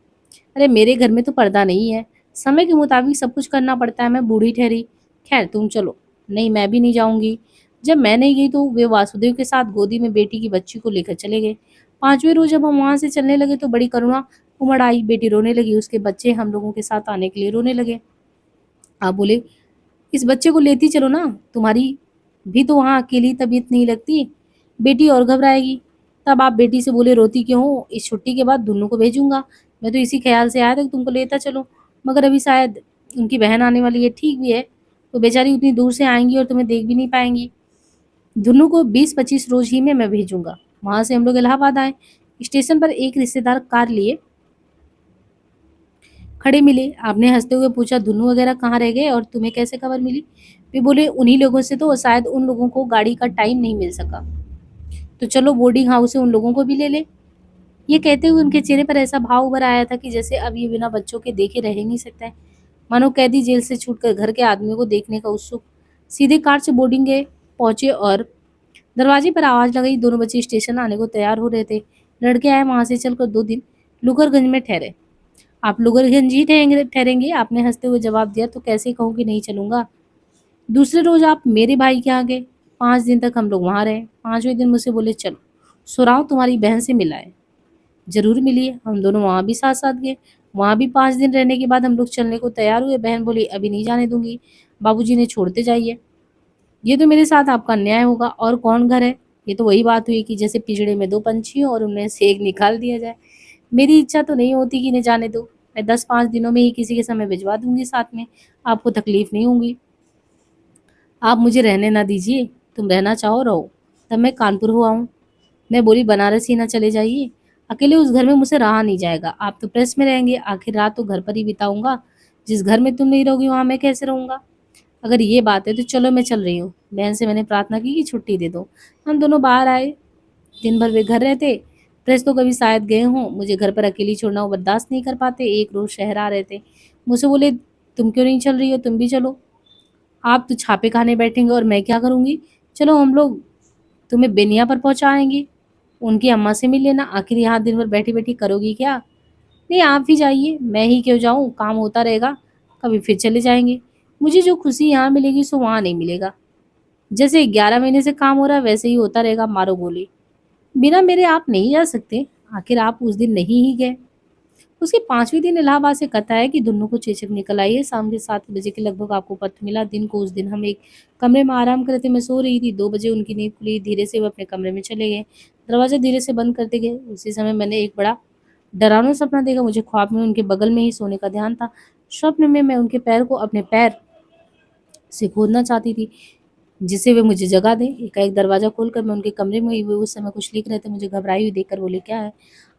अरे मेरे घर में तो पर्दा नहीं है, समय के मुताबिक सब कुछ करना पड़ता है, मैं बूढ़ी ठहरी। खैर तुम चलो। नहीं मैं भी नहीं जाऊंगी। जब मैं नहीं गई तो वे वासुदेव के साथ गोदी में बेटी की बच्ची को लेकर चले गए। 5वें रोज जब हम वहां से चलने लगे तो बड़ी करुणा उमड़ आई, बेटी रोने लगी, उसके बच्चे हम लोगों के साथ आने के लिए रोने लगे। आप बोले इस बच्चे को लेती चलो ना, तुम्हारी भी तो वहाँ अकेली तबीयत नहीं लगती, बेटी और घबराएगी। तब आप बेटी से बोले रोती क्यों हो, इस छुट्टी के बाद दुन्नू को भेजूंगा। मैं तो इसी ख्याल से आया था कि तुमको लेता चलो, मगर अभी शायद उनकी बहन आने वाली है। ठीक भी है, वो बेचारी उतनी दूर से आएंगी और तुम्हें देख भी नहीं पाएंगी। दुन्नू को 20-25 रोज ही में मैं भेजूंगा। वहां से हम लोग इलाहाबाद आए। स्टेशन पर एक रिश्तेदार कार लिए खड़े मिले। आपने हंसते हुए पूछा, धुन्नू वगैरह कहाँ रह गए और तुम्हें कैसे खबर मिली? वे बोले, उन्हीं लोगों से, तो शायद उन लोगों को गाड़ी का टाइम नहीं मिल सका, तो चलो बोर्डिंग हाउस से उन लोगों को भी ले ले। ये कहते हुए उनके चेहरे पर ऐसा भाव उभर आया था कि जैसे अब ये बिना बच्चों के देखे रह ही नहीं सकता है। मानो कैदी जेल से छूटकर घर के आदमियों को देखने का उत्सुक। सीधे कार से बोर्डिंग गए, पहुंचे और दरवाजे पर आवाज लगाई। दोनों बच्चे स्टेशन आने को तैयार हो रहे थे। लड़के आए, वहां से चलकर 2 दिन लुकरगंज में ठहरे। आप लुकरगंज ही ठहरेंगे? आपने हंसते हुए जवाब दिया। तो कैसे कहूँ कि नहीं चलूंगा? दूसरे रोज आप मेरे भाई के यहाँ गए। 5 दिन तक हम लोग वहां रहे। 5वें दिन मुझसे बोले, चलो सुराव तुम्हारी बहन से मिलाए। जरूर मिलिए। हम दोनों वहां भी साथ साथ गए। वहां भी 5 दिन रहने के बाद हम लोग चलने को तैयार हुए। बहन बोली, अभी नहीं जाने दूंगी, बाबूजी ने छोड़ते जाइए। ये तो मेरे साथ आपका अन्याय होगा। और कौन घर है? ये तो वही बात हुई कि जैसे पिंजड़े में 2 पंछी हो और उनमें से एक निकाल दिया जाए। मेरी इच्छा तो नहीं होती कि इन्हें जाने दो। मैं 10-5 दिनों में ही किसी के समय भिजवा दूंगी साथ में। आपको तकलीफ नहीं होगी। आप मुझे रहने ना दीजिए। तुम रहना चाहो रहो, तब मैं कानपुर हो आऊं। मैं बोली, बनारस ही ना चले जाइए। अकेले उस घर में मुझसे रहा नहीं जाएगा। आप तो प्रेस में रहेंगे, आखिर रात तो घर पर ही बिताऊंगा। जिस घर में तुम नहीं रहोगी वहां मैं कैसे रहूंगा? अगर ये बात है तो चलो, मैं चल रही हूँ। बहन से मैंने प्रार्थना की कि छुट्टी दे दो। हम दोनों बाहर आए। दिन भर वे घर रहते। प्रेस तो कभी शायद गए हों। मुझे घर पर अकेली छोड़ना वो बर्दाश्त नहीं कर पाते। एक रोज शहर आ रहे थे। मुझसे बोले, तुम क्यों नहीं चल रही हो? तुम भी चलो। आप तो छापे खाने बैठेंगे और मैं क्या करूंगी? चलो हम लोग तुम्हें बेनिया पर पहुंचाएंगे। उनकी अम्मा से मिल लेना। आखिर यहाँ दिन भर बैठी बैठी करोगी क्या? नहीं, आप ही जाइए। मैं ही क्यों जाऊं? काम होता रहेगा, कभी फिर चले जाएंगे। मुझे जो खुशी यहाँ मिलेगी सो वहाँ नहीं मिलेगा। जैसे 11 महीने से काम हो रहा है वैसे ही होता रहेगा। मारो गोली। बिना मेरे आप नहीं जा सकते। आखिर आप उस दिन नहीं ही गए। उसके 5वें दिन इलाहाबाद से कथा है कि दुन्नू को चेचक निकल आई है। शाम के 7 बजे के लगभग आपको पत्र मिला। दिन को उस दिन हम एक कमरे में आराम करते। मैं सो रही थी। 2 बजे उनकी नींद खुली। धीरे से वो अपने कमरे में चले गए। दरवाजा धीरे से बंद करते गए। उसी समय मैंने एक बड़ा डरावना सपना देखा। मुझे ख्वाब में उनके बगल में ही सोने का ध्यान था। स्वप्न में मैं उनके पैर को अपने पैर से खोदना चाहती थी, जिससे वे मुझे जगा दें। एकाएक दरवाजा खोलकर मैं उनके कमरे में हुई। वे उस समय कुछ लिख रहे थे। मुझे घबराई हुई देखकर बोले, क्या है?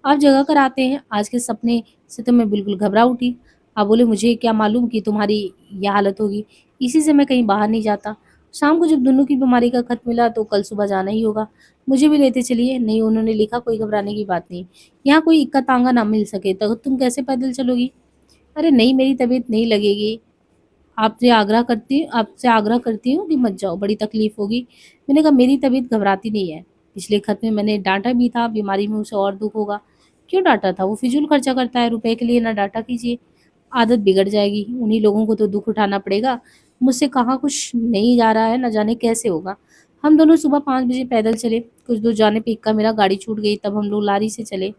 आप जगा कर आते हैं? आज के सपने से तो मैं बिल्कुल घबरा उठी। आप बोले, मुझे क्या मालूम कि तुम्हारी यह हालत होगी। इसी से मैं कहीं बाहर नहीं जाता। शाम को जब दोनों की बीमारी का खत मिला तो कल सुबह जाना ही होगा। मुझे भी लेते चलिए। नहीं, उन्होंने लिखा, कोई घबराने की बात नहीं। यहाँ कोई इक्का तांगा ना मिल सके तो तुम कैसे पैदल चलोगी? अरे नहीं, मेरी तबीयत नहीं लगेगी। आपसे आग्रह करती हूँ कि मत जाओ, बड़ी तकलीफ होगी। मैंने कहा, मेरी तबीयत घबराती नहीं है। पिछले खत में मैंने डांटा भी था, बीमारी में उसे और दुख होगा। क्यों डांटा था? वो फिजूल खर्चा करता है। रुपए के लिए ना डांटा कीजिए, आदत बिगड़ जाएगी। उन्हीं लोगों को तो दुख उठाना पड़ेगा। मुझसे कहाँ कुछ नहीं जा रहा है, न जाने कैसे होगा। हम दोनों सुबह 5 बजे पैदल चले। कुछ दूर जाने पे इक्का मेरा गाड़ी छूट गई। तब हम लोग लारी से चले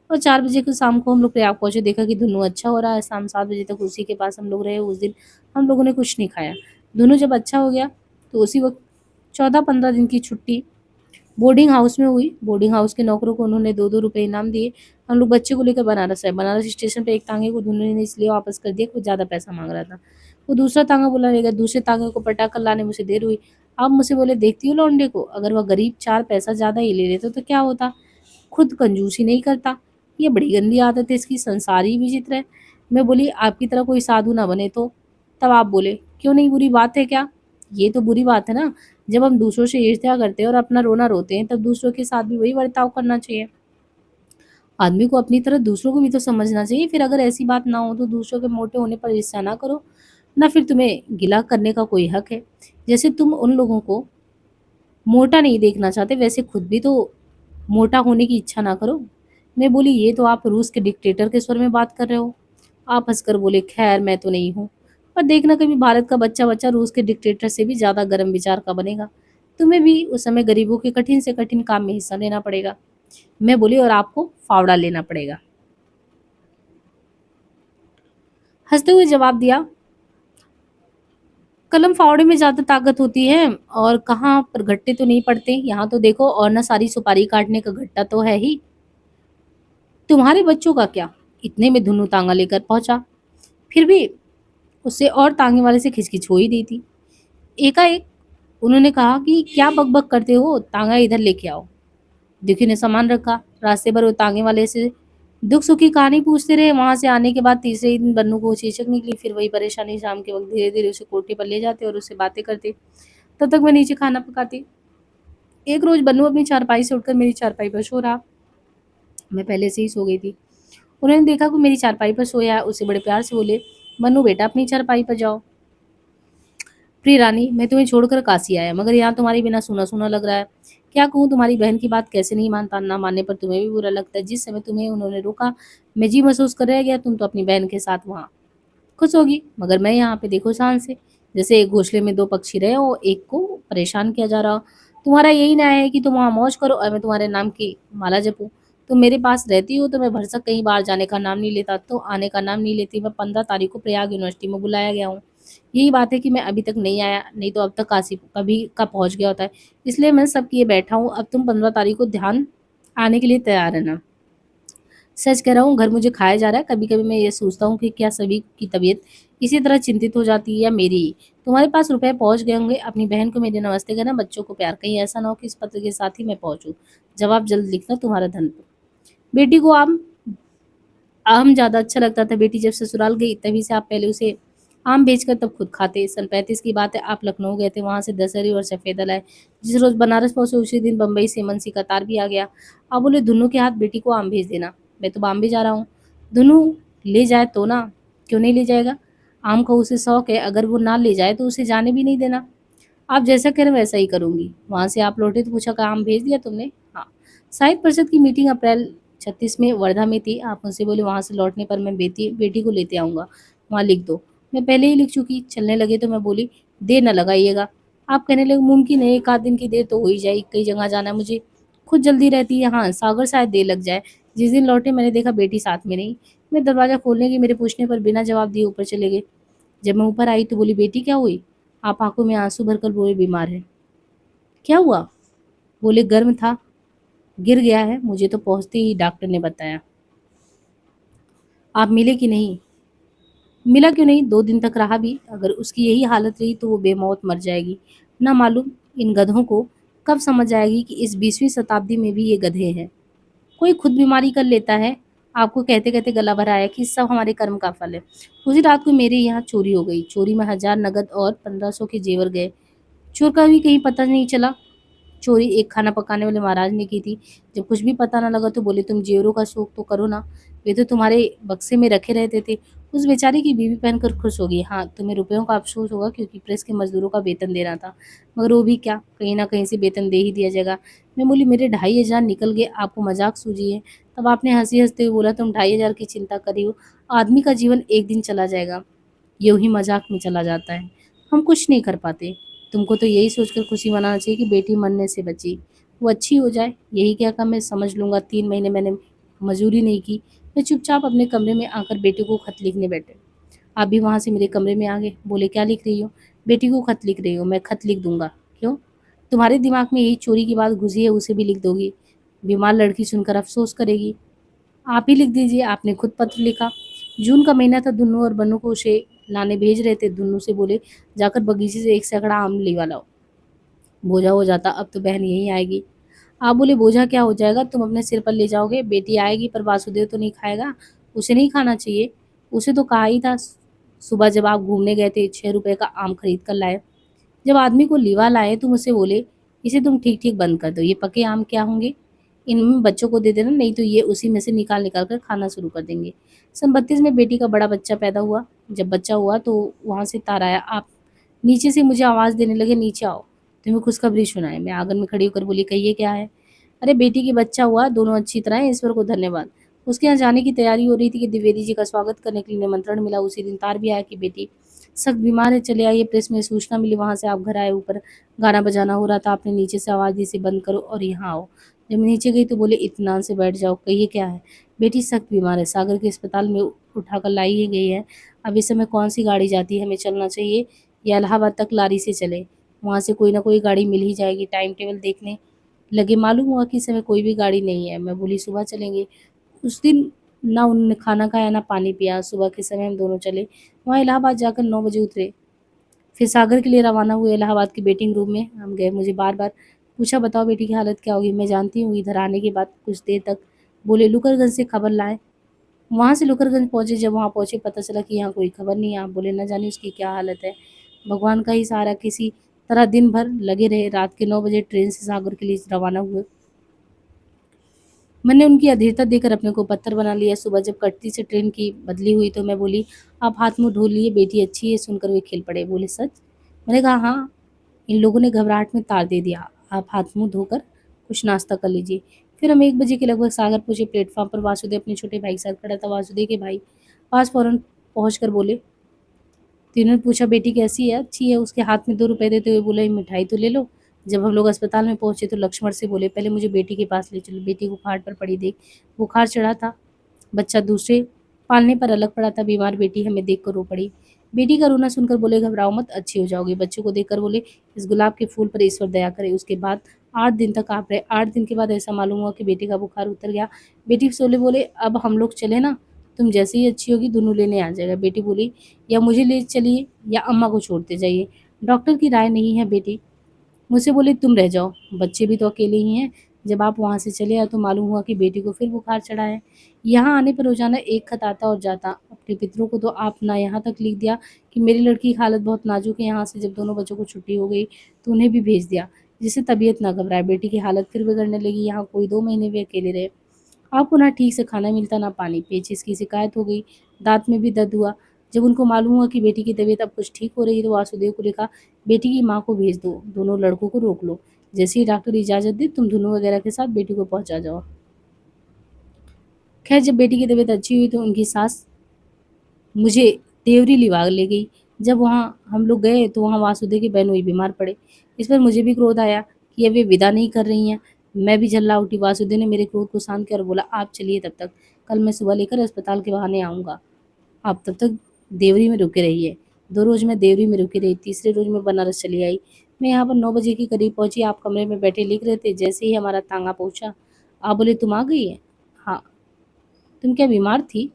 और 4 बजे को शाम को हम लोग प्रयाग पहुंचे। देखा कि धुन्नु अच्छा हो रहा है। शाम 7 बजे तक उसी के पास हम लोग रहे। उस दिन हम लोगों ने कुछ नहीं खाया। धुन्नु जब अच्छा हो गया तो उसी वक्त 14-15 दिन की छुट्टी बोर्डिंग हाउस में हुई। बोर्डिंग हाउस के नौकरों को उन्होंने 2-2 रुपए इनाम दिए। हम लोग बच्चे को लेकर बनारस आए। बनारस स्टेशन पर एक तांगे को धुन्नु ने इसलिए वापस कर दिया, कुछ ज़्यादा पैसा मांग रहा था। वो दूसरा तांगा बुलाने गया। दूसरे तांगे को पटा कर लाने मुझे देर हुई। आप मुझसे बोले, देखती हो लौंडे को, अगर वह गरीब 4 पैसा ज़्यादा ही ले लेता तो क्या होता? खुद कंजूसी नहीं करता। ये बड़ी गंदी आदत है इसकी, संसार ही विचित्र है। मैं बोली, आपकी तरह कोई साधु ना बने तो। तब आप बोले, क्यों नहीं, बुरी बात है क्या? ये तो बुरी बात है ना। जब हम दूसरों से ईर्ष्या करते हैं और अपना रोना रोते हैं तब दूसरों के साथ भी वही बर्ताव करना चाहिए। आदमी को अपनी तरह दूसरों को भी तो समझना चाहिए। फिर अगर ऐसी बात ना हो तो दूसरों के मोटे होने पर ईर्ष्या ना करो। ना फिर तुम्हें गिला करने का कोई हक है। जैसे तुम उन लोगों को मोटा नहीं देखना चाहते, वैसे खुद भी तो मोटा होने की इच्छा ना करो। मैं बोली, ये तो आप रूस के डिक्टेटर के स्वर में बात कर रहे हो। आप हंसकर बोले, खैर मैं तो नहीं हूँ, पर देखना कभी भारत का बच्चा बच्चा रूस के डिक्टेटर से भी ज्यादा गर्म विचार का बनेगा। तुम्हें भी उस समय गरीबों के कठिन से कठिन काम में हिस्सा लेना पड़ेगा। मैं बोली, और आपको फावड़ा लेना पड़ेगा। हंसते हुए जवाब दिया, कलम फावड़े में ज्यादा ताकत होती है। और कहाँ पर गट्टे तो नहीं पड़ते यहाँ तो देखो, और ना सारी सुपारी काटने का गट्टा तो है ही। तुम्हारे बच्चों का क्या? इतने में धुन्नु तांगा लेकर पहुंचा। फिर भी उससे और तांगे वाले से खिचखिच हो ही रही थी। एकाएक उन्होंने कहा कि क्या बकबक करते हो, तांगा इधर लेके आओ। दुखी ने सामान रखा। रास्ते भर वो तांगे वाले से दुख सुख की कहानी पूछते रहे। वहां से आने के बाद तीसरे ही दिन बन्नू को चेचक निकली। फिर वही परेशानी, शाम के वक्त धीरे धीरे उसे कोठे पर ले जाते और उससे बातें करते। तब तक मैं नीचे खाना पकाती। एक रोज बन्नू अपनी चारपाई से उठकर मेरी चारपाई पर सो रहा। मैं पहले से ही सो गई थी। उन्होंने देखा कि मेरी चारपाई पर सोया है, उसे बड़े प्यार से बोले, बन्नू बेटा अपनी चारपाई पर जाओ। प्रिय रानी, मैं तुम्हें छोड़कर काशी आया, मगर यहाँ तुम्हारे बिना सूना सूना लग रहा है। क्या कहूँ, तुम्हारी बहन की बात कैसे नहीं मानता, ना मानने पर तुम्हें भी बुरा लगता है। जिस समय तुम्हें उन्होंने रोका, मैं जी महसूस कर रह गया। तुम तो अपनी बहन के साथ वहाँ खुश होगी, मगर मैं यहाँ पे देखो शान से, जैसे एक घोंसले में दो पक्षी रहे और एक को परेशान किया जा रहा हो। तुम्हारा यही न्याय है कि तुम वहाँ मौज करो और मैं तुम्हारे नाम की माला जपूं। तुम मेरे पास रहती हो तो मैं भरसक कहीं बाहर जाने का नाम नहीं लेता, तो आने का नाम नहीं लेती। मैं 15 तारीख को प्रयाग यूनिवर्सिटी में बुलाया गया हूँ। यही बात है कि मैं अभी तक नहीं आया, नहीं तो अब तक काशी कभी का पहुंच गया होता है। इसलिए मैं सब किए बैठा हूँ। अब तुम 15 तारीख को ध्यान आने के लिए तैयार रहना। सच कह रहा हूँ, घर मुझे खाया जा रहा है। कभी कभी मैं ये सोचता हूँ कि क्या सभी की तबीयत इसी तरह चिंतित हो जाती है या मेरी ही। तुम्हारे पास रुपए पहुंच गए होंगे, अपनी बहन को मेरे नमस्ते कहना, बच्चों को प्यार। कहीं ऐसा ना हो कि इस पत्र के साथ ही मैं पहुंचूं। जवाब जल्द लिखना, तुम्हारा धन। बेटी को आम आम ज्यादा अच्छा लगता था। बेटी जब ससुराल गई तभी से आप पहले उसे आम बेचकर तब खुद खाते। सन 35 की बात है, आप लखनऊ गए थे, वहां से दशहरी और सफेदा लाए। जिस रोज बनारस पहुंचे उसी दिन बम्बई से मनसी का तार भी आ गया। आप बोले, दुनू के हाथ बेटी को आम भेज देना। मैं तो बॉम्बे जा रहा हूँ। दुनू ले जाए तो ना, क्यों नहीं ले जाएगा। आम का उसे शौक है, अगर वो ना ले जाए तो उसे जाने भी नहीं देना। आप जैसा कह रहे हो वैसा ही करूंगी। वहां से आप लौटे तो पूछा, काम भेज दिया तुमने। हाँ। साहित्य परिषद की मीटिंग अप्रैल 36 में वर्धा में थी। आप मुझसे बोले, वहां से लौटने पर मैं बेटी बेटी को लेते आऊंगा, वहां लिख दो। मैं पहले ही लिख चुकी। चलने लगे तो मैं बोली, देर न लगाइएगा। आप कहने लगे, मुमकिन है, एक आध दिन की देर तो हो ही जाएगी, कई जगह जाना है मुझे, खुद जल्दी रहती है। हाँ, सागर शायद देर लग जाए। जिस दिन लौटे मैंने देखा बेटी साथ में नहीं। मैं दरवाजा खोलने की, मेरे पूछने पर बिना जवाब दिए ऊपर चले गए। जब मैं ऊपर आई तो बोली, बेटी क्या हुई। आप आंखों में आंसू भरकर बोले, बीमार है। क्या हुआ। बोले, गर्म था, गिर गया है। मुझे तो पहुंचते ही डॉक्टर ने बताया। आप मिले कि नहीं। मिला क्यों नहीं, 2 दिन तक रहा भी। अगर उसकी यही हालत रही तो वो बेमौत मर जाएगी। ना मालूम इन गधों को कब समझ आएगी कि इस 20वीं शताब्दी में भी ये गधे हैं। कोई खुद बीमारी कर लेता है। आपको कहते कहते गला भर आया कि सब हमारे कर्म का फल है। उसी रात को मेरे यहाँ चोरी हो गई। चोरी में 1000 नगद और 1500 के जेवर गए। चोर का भी कहीं पता नहीं चला। चोरी एक खाना पकाने वाले महाराज ने की थी। जब कुछ भी पता ना लगा तो बोले, तुम जेवरों का शौक तो करो ना, वे तो तुम्हारे बक्से में रखे रहते थे। उस बेचारे की बीवी पहनकर खुश होगी। हाँ, तुम्हें रुपयों का अफसोस होगा क्योंकि प्रेस के मजदूरों का वेतन देना था, मगर वो भी क्या, कहीं ना कहीं से वेतन दे ही दिया जाएगा। मैं बोली, मेरे 2500 निकल गए, आपको मजाक सूझी है। तब आपने हंसी हंसते हुए बोला, तुम 2500 की चिंता करी हो, आदमी का जीवन एक दिन चला जाएगा, यूं ही मजाक में चला जाता है, हम कुछ नहीं कर पाते। तुमको तो यही सोचकर खुशी मनाना चाहिए कि बेटी मरने से बची, वो अच्छी हो जाए। यही क्या कम मैं समझ लूंगा। 3 महीने मैंने मजूरी नहीं की। मैं चुपचाप अपने कमरे में आकर बेटी को खत लिखने बैठे। आप भी वहां से मेरे कमरे में आ गए। बोले, क्या लिख रही हो। बेटी को खत लिख रही हो। मैं खत लिख दूंगा। क्यों, तुम्हारे दिमाग में यही चोरी की बात घुसी है, उसे भी लिख दोगी। बीमार लड़की सुनकर अफसोस करेगी। आप ही लिख दीजिए। आपने खुद पत्र लिखा। जून का महीना था। दुन्नू और बन्नू को उसे लाने भेज रहे थे। दुन्नू से बोले, जाकर बगीचे से एक सैकड़ा आम लिवा लाओ, बोझा हो जाता। अब तो बहन यहीं आएगी। आप बोले, बोझा क्या हो जाएगा, तुम अपने सिर पर ले जाओगे। बेटी आएगी पर वासुदेव तो नहीं खाएगा, उसे नहीं खाना चाहिए। उसे तो कहा ही था। सुबह जब आप घूमने गए थे, 6 रुपए का आम खरीद कर लाए। जब आदमी को लीवा लाए तुम उसे बोले, इसे तुम ठीक ठीक बंद कर दो, ये पके आम क्या होंगे, इन बच्चों को दे देना, नहीं तो ये उसी में से निकाल निकाल कर खाना शुरू कर देंगे। सन 32 में बेटी का बड़ा बच्चा पैदा हुआ। जब बच्चा हुआ तो वहां से तार आया। आप नीचे से मुझे आवाज देने लगे, नीचे आओ, तुम्हें खुशखबरी सुनाए। मैं आंगन में खड़ी होकर बोली, कहिए क्या है। अरे, बेटी की बच्चा हुआ, दोनों अच्छी तरह हैं, ईश्वर को धन्यवाद। उसके यहाँ जाने की तैयारी हो रही थी कि द्विवेदी जी का स्वागत करने के लिए निमंत्रण मिला। उसी दिन तार भी आया कि बेटी सख्त बीमार है, चले आइए। प्रेस में सूचना मिली, वहां से आप घर आए। ऊपर गाना बजाना हो रहा था। आपने नीचे से आवाज दी, इसे बंद करो और यहाँ आओ। जब मैं नीचे गई तो बोले, इत्मीनान से बैठ जाओ, कहिए क्या है। बेटी सख्त बीमार है, सागर के अस्पताल में उठाकर लाई ही गई है। अब इस समय कौन सी गाड़ी जाती है, हमें चलना चाहिए या इलाहाबाद तक लारी से चले। वहां से कोई ना कोई गाड़ी मिल ही जाएगी। टाइम टेबल देखने लगे, मालूम हुआ कि इस समय कोई भी गाड़ी नहीं है। मैं बोली, सुबह चलेंगे। उस दिन ना उन्होंने खाना खाया ना पानी पिया। सुबह के समय हम दोनों चले। वहाँ इलाहाबाद जाकर 9 बजे उतरे। फिर सागर के लिए रवाना हुए। इलाहाबाद की वेटिंग रूम में हम गए। मुझे बार बार पूछा, बताओ बेटी की हालत क्या होगी। मैं जानती हूँ इधर आने के बाद कुछ देर तक बोले लुकरगंज से खबर लाए। वहाँ से लुकरगंज पहुँचे, जब वहाँ पहुँचे पता चला कि यहाँ कोई खबर नहीं है। आप बोले न जाने उसकी क्या हालत है। भगवान का ही सहारा, किसी तरह दिन भर लगे रहे। रात के 9 बजे ट्रेन से सागर के लिए रवाना हुए। मैंने उनकी अधीरता देखकर अपने को पत्थर बना लिया। सुबह जब कटती से ट्रेन की बदली हुई तो मैं बोली, आप हाथ मुँह धो लिए, बेटी अच्छी है। सुनकर वे खिल पड़े, बोले सच? मैंने कहा हाँ। इन लोगों ने घबराहट में तार दे दिया, आप हाथ मुँह धोकर कुछ नाश्ता कर लीजिए। फिर हम 1 बजे के लगभग सागर पहुंचे। प्लेटफॉर्म पर वासुदेव अपने छोटे भाई के साथ खड़ा था। वासुदेव के भाई पास फौरन पहुँच कर बोले, तीनों ने पूछा बेटी कैसी है? अच्छी है। उसके हाथ में 2 रुपए देते हुए बोला, मिठाई तो ले लो। जब हम लोग अस्पताल में पहुंचे तो लक्ष्मण से बोले, पहले मुझे बेटी के पास ले चलो। बेटी को खाट पर पड़ी देख बुखार चढ़ा था। बच्चा दूसरे पालने पर अलग पड़ा था। बीमार बेटी हमें देखकर रो पड़ी। बेटी का रोना सुनकर बोले, घबराओ मत, अच्छी हो जाओगी। बच्चों को देखकर बोले, इस गुलाब के फूल पर ईश्वर दया करे। उसके बाद 8 दिन तक आप रहे। 8 दिन के बाद ऐसा मालूम हुआ कि बेटी का बुखार उतर गया। बेटी सोले बोले, अब हम लोग चले ना, तुम जैसे ही अच्छी होगी दोनों लेने आ जाएगा। बेटी बोली, या मुझे ले चलिए या अम्मा को छोड़ते जाइए, डॉक्टर की राय नहीं है। बेटी मुझसे बोले, तुम रह जाओ, बच्चे भी तो अकेले ही हैं। जब आप वहाँ से चले आए तो मालूम हुआ कि बेटी को फिर बुखार चढ़ा है। यहाँ आने पर रोजाना एक खत आता और जाता। अपने पितरों को तो आप ना यहाँ तक लिख दिया कि मेरी लड़की की हालत बहुत नाजुक है। यहाँ से जब दोनों बच्चों को छुट्टी हो गई तो उन्हें भी भेज दिया, जिससे तबीयत ना घबराए। बेटी की हालत फिर बिगड़ने लगी। यहाँ कोई 2 महीने भी अकेले रहे। आपको ना ठीक से खाना मिलता ना पानी। पेचिस की शिकायत हो गई, दांत में भी दर्द हुआ। जब उनको मालूम हुआ कि बेटी की तबीयत अब कुछ ठीक हो रही है तो वासुदेव को लिखा, बेटी की माँ को भेज दो, दोनों लड़कों को रोक लो। जैसे ही डॉक्टर इजाज़त दे तुम धुनु वगैरह के साथ बेटी को पहुंचा जाओ। खैर जब बेटी की तबीयत अच्छी हुई तो उनकी सास मुझे देवरी लिवा ले गई। जब वहाँ हम लोग गए तो वहाँ वासुदेव की बहन हुई बीमार पड़े। इस पर मुझे भी क्रोध आया कि अब वे विदा नहीं कर रही हैं। मैं भी झल्ला उठी। वासुदेव ने मेरे क्रोध को शांत किया और बोला, आप चलिए तब तक, कल मैं सुबह लेकर अस्पताल के बहाने आऊँगा। आप तब तक देवरी में रुके रहिए। 2 रोज़ मैं देवरी में रुकी रही। तीसरे रोज़ मैं बनारस चली आई। मैं यहाँ पर 9 बजे के करीब पहुँची। आप कमरे में बैठे लिख रहे थे। जैसे ही हमारा तांगा पहुँचा, आप बोले, तुम आ गई है? हाँ। तुम क्या बीमार थी?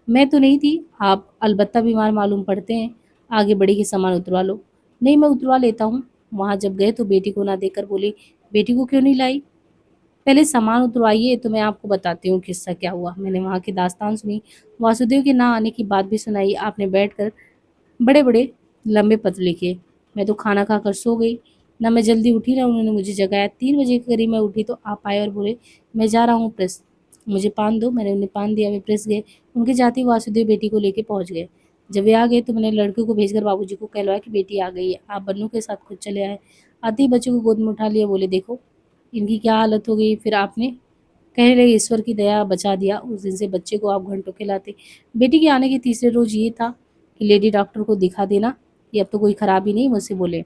मैं तो नहीं थी। आप अलबत्ता बीमार मालूम पड़ते हैं। आगे बढ़ी कि सामान उतरवा लो। नहीं, मैं उतरवा लेता हूँ। वहाँ जब गए तो बेटी को ना देखकर बोली, बेटी को क्यों नहीं लाई? पहले सामान उतरवाइए तो मैं आपको बताती हूँ किस्सा क्या हुआ। मैंने वहाँ की दास्तान सुनी, वासुदेव के ना आने की बात भी सुनाई। आपने बैठकर बड़े बड़े लंबे पत्र लिखे। मैं तो खाना खाकर सो गई। ना मैं जल्दी उठी ना उन्होंने मुझे जगाया। 3 बजे के करीब मैं उठी तो आप आए और बोले, मैं जा रहा हूँ प्रेस, मुझे पान दो। मैंने उन्हें पान दिया। वे प्रेस गए। उनके जाते ही वासुदेव बेटी को लेके पहुँच गए। जब वे आ गए तो मैंने लड़के को भेजकर बाबूजी को कहलवाया कि बेटी आ गई है। आप बन्नू के साथ खुद चले आए। आते ही बच्चे को गोद में उठा लिया। बोले, देखो इनकी क्या हालत हो गई। फिर आपने कहने लगे, ईश्वर की दया बचा दिया। उस दिन से बच्चे को आप घंटों खिलाते। बेटी के आने के तीसरे रोज ये था कि लेडी डॉक्टर को दिखा देना, ये अब तो कोई खराबी नहीं। मुझसे बोले,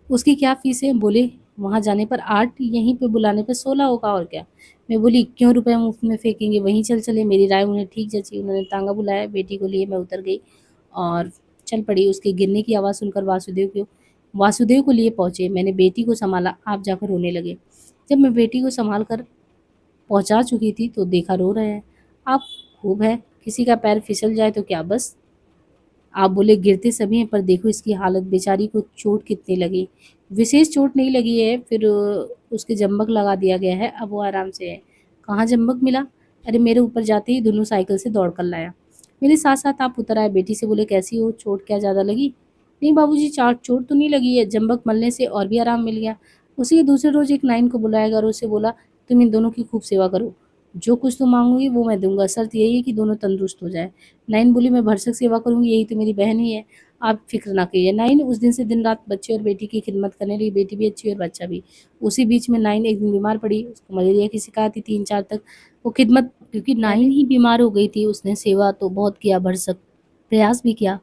उसकी क्या फीस है? बोले, वहाँ जाने पर 8, यहीं पे बुलाने पर 16 होगा और क्या। मैं बोली, क्यों रुपए मुफ्त में फेंकेंगे, वहीं चल चले। मेरी राय उन्हें ठीक जची। उन्होंने तांगा बुलाया। बेटी को लिए मैं उतर गई और चल पड़ी। उसके गिरने की आवाज़ सुनकर वासुदेव को लिए पहुंचे। मैंने बेटी को संभाला। आप जाकर रोने लगे। जब मैं बेटी को संभाल कर पहुंचा चुकी थी तो देखा रो रहे हैं। आप खूब है, किसी का पैर फिसल जाए तो क्या बस। आप बोले, गिरते सभी हैं, पर देखो इसकी हालत, बेचारी को चोट कितनी लगी। विशेष चोट नहीं लगी है, फिर उसके जम्बक लगा दिया गया है, अब वो आराम से है। कहाँ जम्बक मिला? अरे मेरे ऊपर जाते ही दोनों साइकिल से दौड़ कर लाया। मेरे साथ साथ आप उतर आए। बेटी से बोले, कैसी हो, चोट क्या ज़्यादा लगी? नहीं बाबूजी, चोट तो नहीं लगी है, जम्बक मलने से और भी आराम मिल गया। उसी के दूसरे रोज एक नाइन को बुलाया और उससे बोला, तुम इन दोनों की खूब सेवा करो, जो कुछ तुम मांगोगी वो मैं दूंगा, शर्त यही है कि दोनों तंदुरुस्त हो जाए। नाइन बोली, मैं भरसक सेवा करूंगी, यही तो मेरी बहन ही है, आप फिक्र ना करिए। नाइन उस दिन से दिन रात बच्चे और बेटी की खिदमत करने लगी। बेटी भी अच्छी और बच्चा भी। उसी बीच में नाइन एक दिन बीमार पड़ी। उसको मलेरिया की शिकायत थी। 3-4 तक वो खिदमत, क्योंकि नाइन ही बीमार हो गई थी, उसने सेवा तो बहुत किया, भरसक प्रयास भी किया।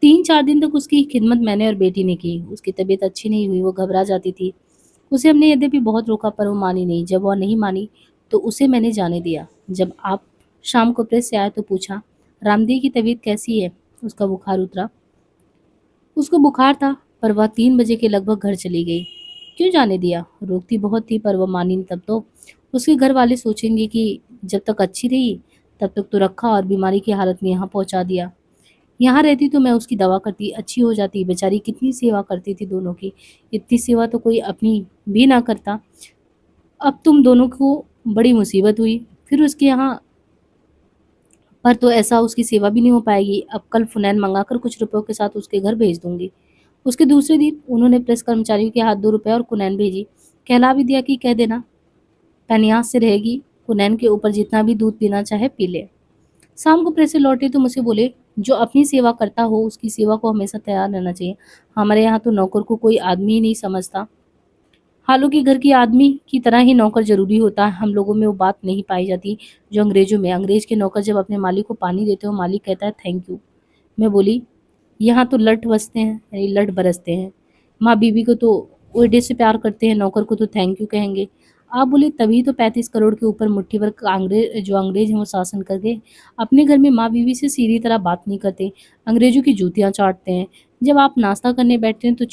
3-4 दिन तक उसकी खिदमत मैंने और बेटी ने की। उसकी तबीयत अच्छी नहीं हुई, वो घबरा जाती थी। उसे हमने यद्यपि बहुत रोका पर वो मानी नहीं। जब वह नहीं मानी तो उसे मैंने जाने दिया। जब आप शाम को प्रेस से आए तो पूछा, रामदेव की तबीयत कैसी है? उसका बुखार उतरा? उसको बुखार था, पर वह 3 बजे के लगभग घर चली गई। क्यों जाने दिया? रोकती बहुत थी पर वह मानी नहीं। तब तो उसके घर वाले सोचेंगे कि जब तक अच्छी रही तब तक तो रखा और बीमारी की हालत में यहाँ पहुँचा दिया। यहाँ रहती तो मैं उसकी दवा करती, अच्छी हो जाती। बेचारी कितनी सेवा करती थी दोनों की। इतनी सेवा तो कोई अपनी भी ना करता। अब तुम दोनों को बड़ी मुसीबत हुई। फिर उसके यहाँ पर तो ऐसा उसकी सेवा भी नहीं हो पाएगी। अब कल फ़ुनैन मंगाकर कुछ रुपयों के साथ उसके घर भेज दूँगी। उसके दूसरे दिन उन्होंने प्रेस कर्मचारियों के हाथ 2 रुपए और कुनैन भेजी। कहला भी दिया कि कह देना पैनियास से रहेगी, कुनैन के ऊपर जितना भी दूध पीना चाहे पी ले। शाम को प्रेस से लौटे तो मुझसे बोले, जो अपनी सेवा करता हो उसकी सेवा को हमेशा तैयार रहना चाहिए। हमारे यहाँ तो नौकर को कोई आदमी ही नहीं समझता। हालांकि घर की आदमी की तरह ही नौकर ज़रूरी होता है, हम लोगों में वो बात नहीं पाई जाती जो अंग्रेज़ों में। अंग्रेज़ के नौकर जब अपने मालिक को पानी देते हो, मालिक कहता है थैंक यू। मैं बोली, यहाँ तो लठ बसते हैं, यानी लठ बरसते हैं। माँ बीवी को तो ओरडे से प्यार करते हैं, नौकर को तो थैंक यू कहेंगे। आप बोले तभी तो 35 करोड़ के ऊपर मुट्ठी भर अंग्रेज हैं वो शासन करके अपने घर में माँ बीवी से सीधी तरह बात नहीं करते, अंग्रेजों की जूतियाँ चाटते हैं। जब आप नाश्ता करने बैठते हैं तो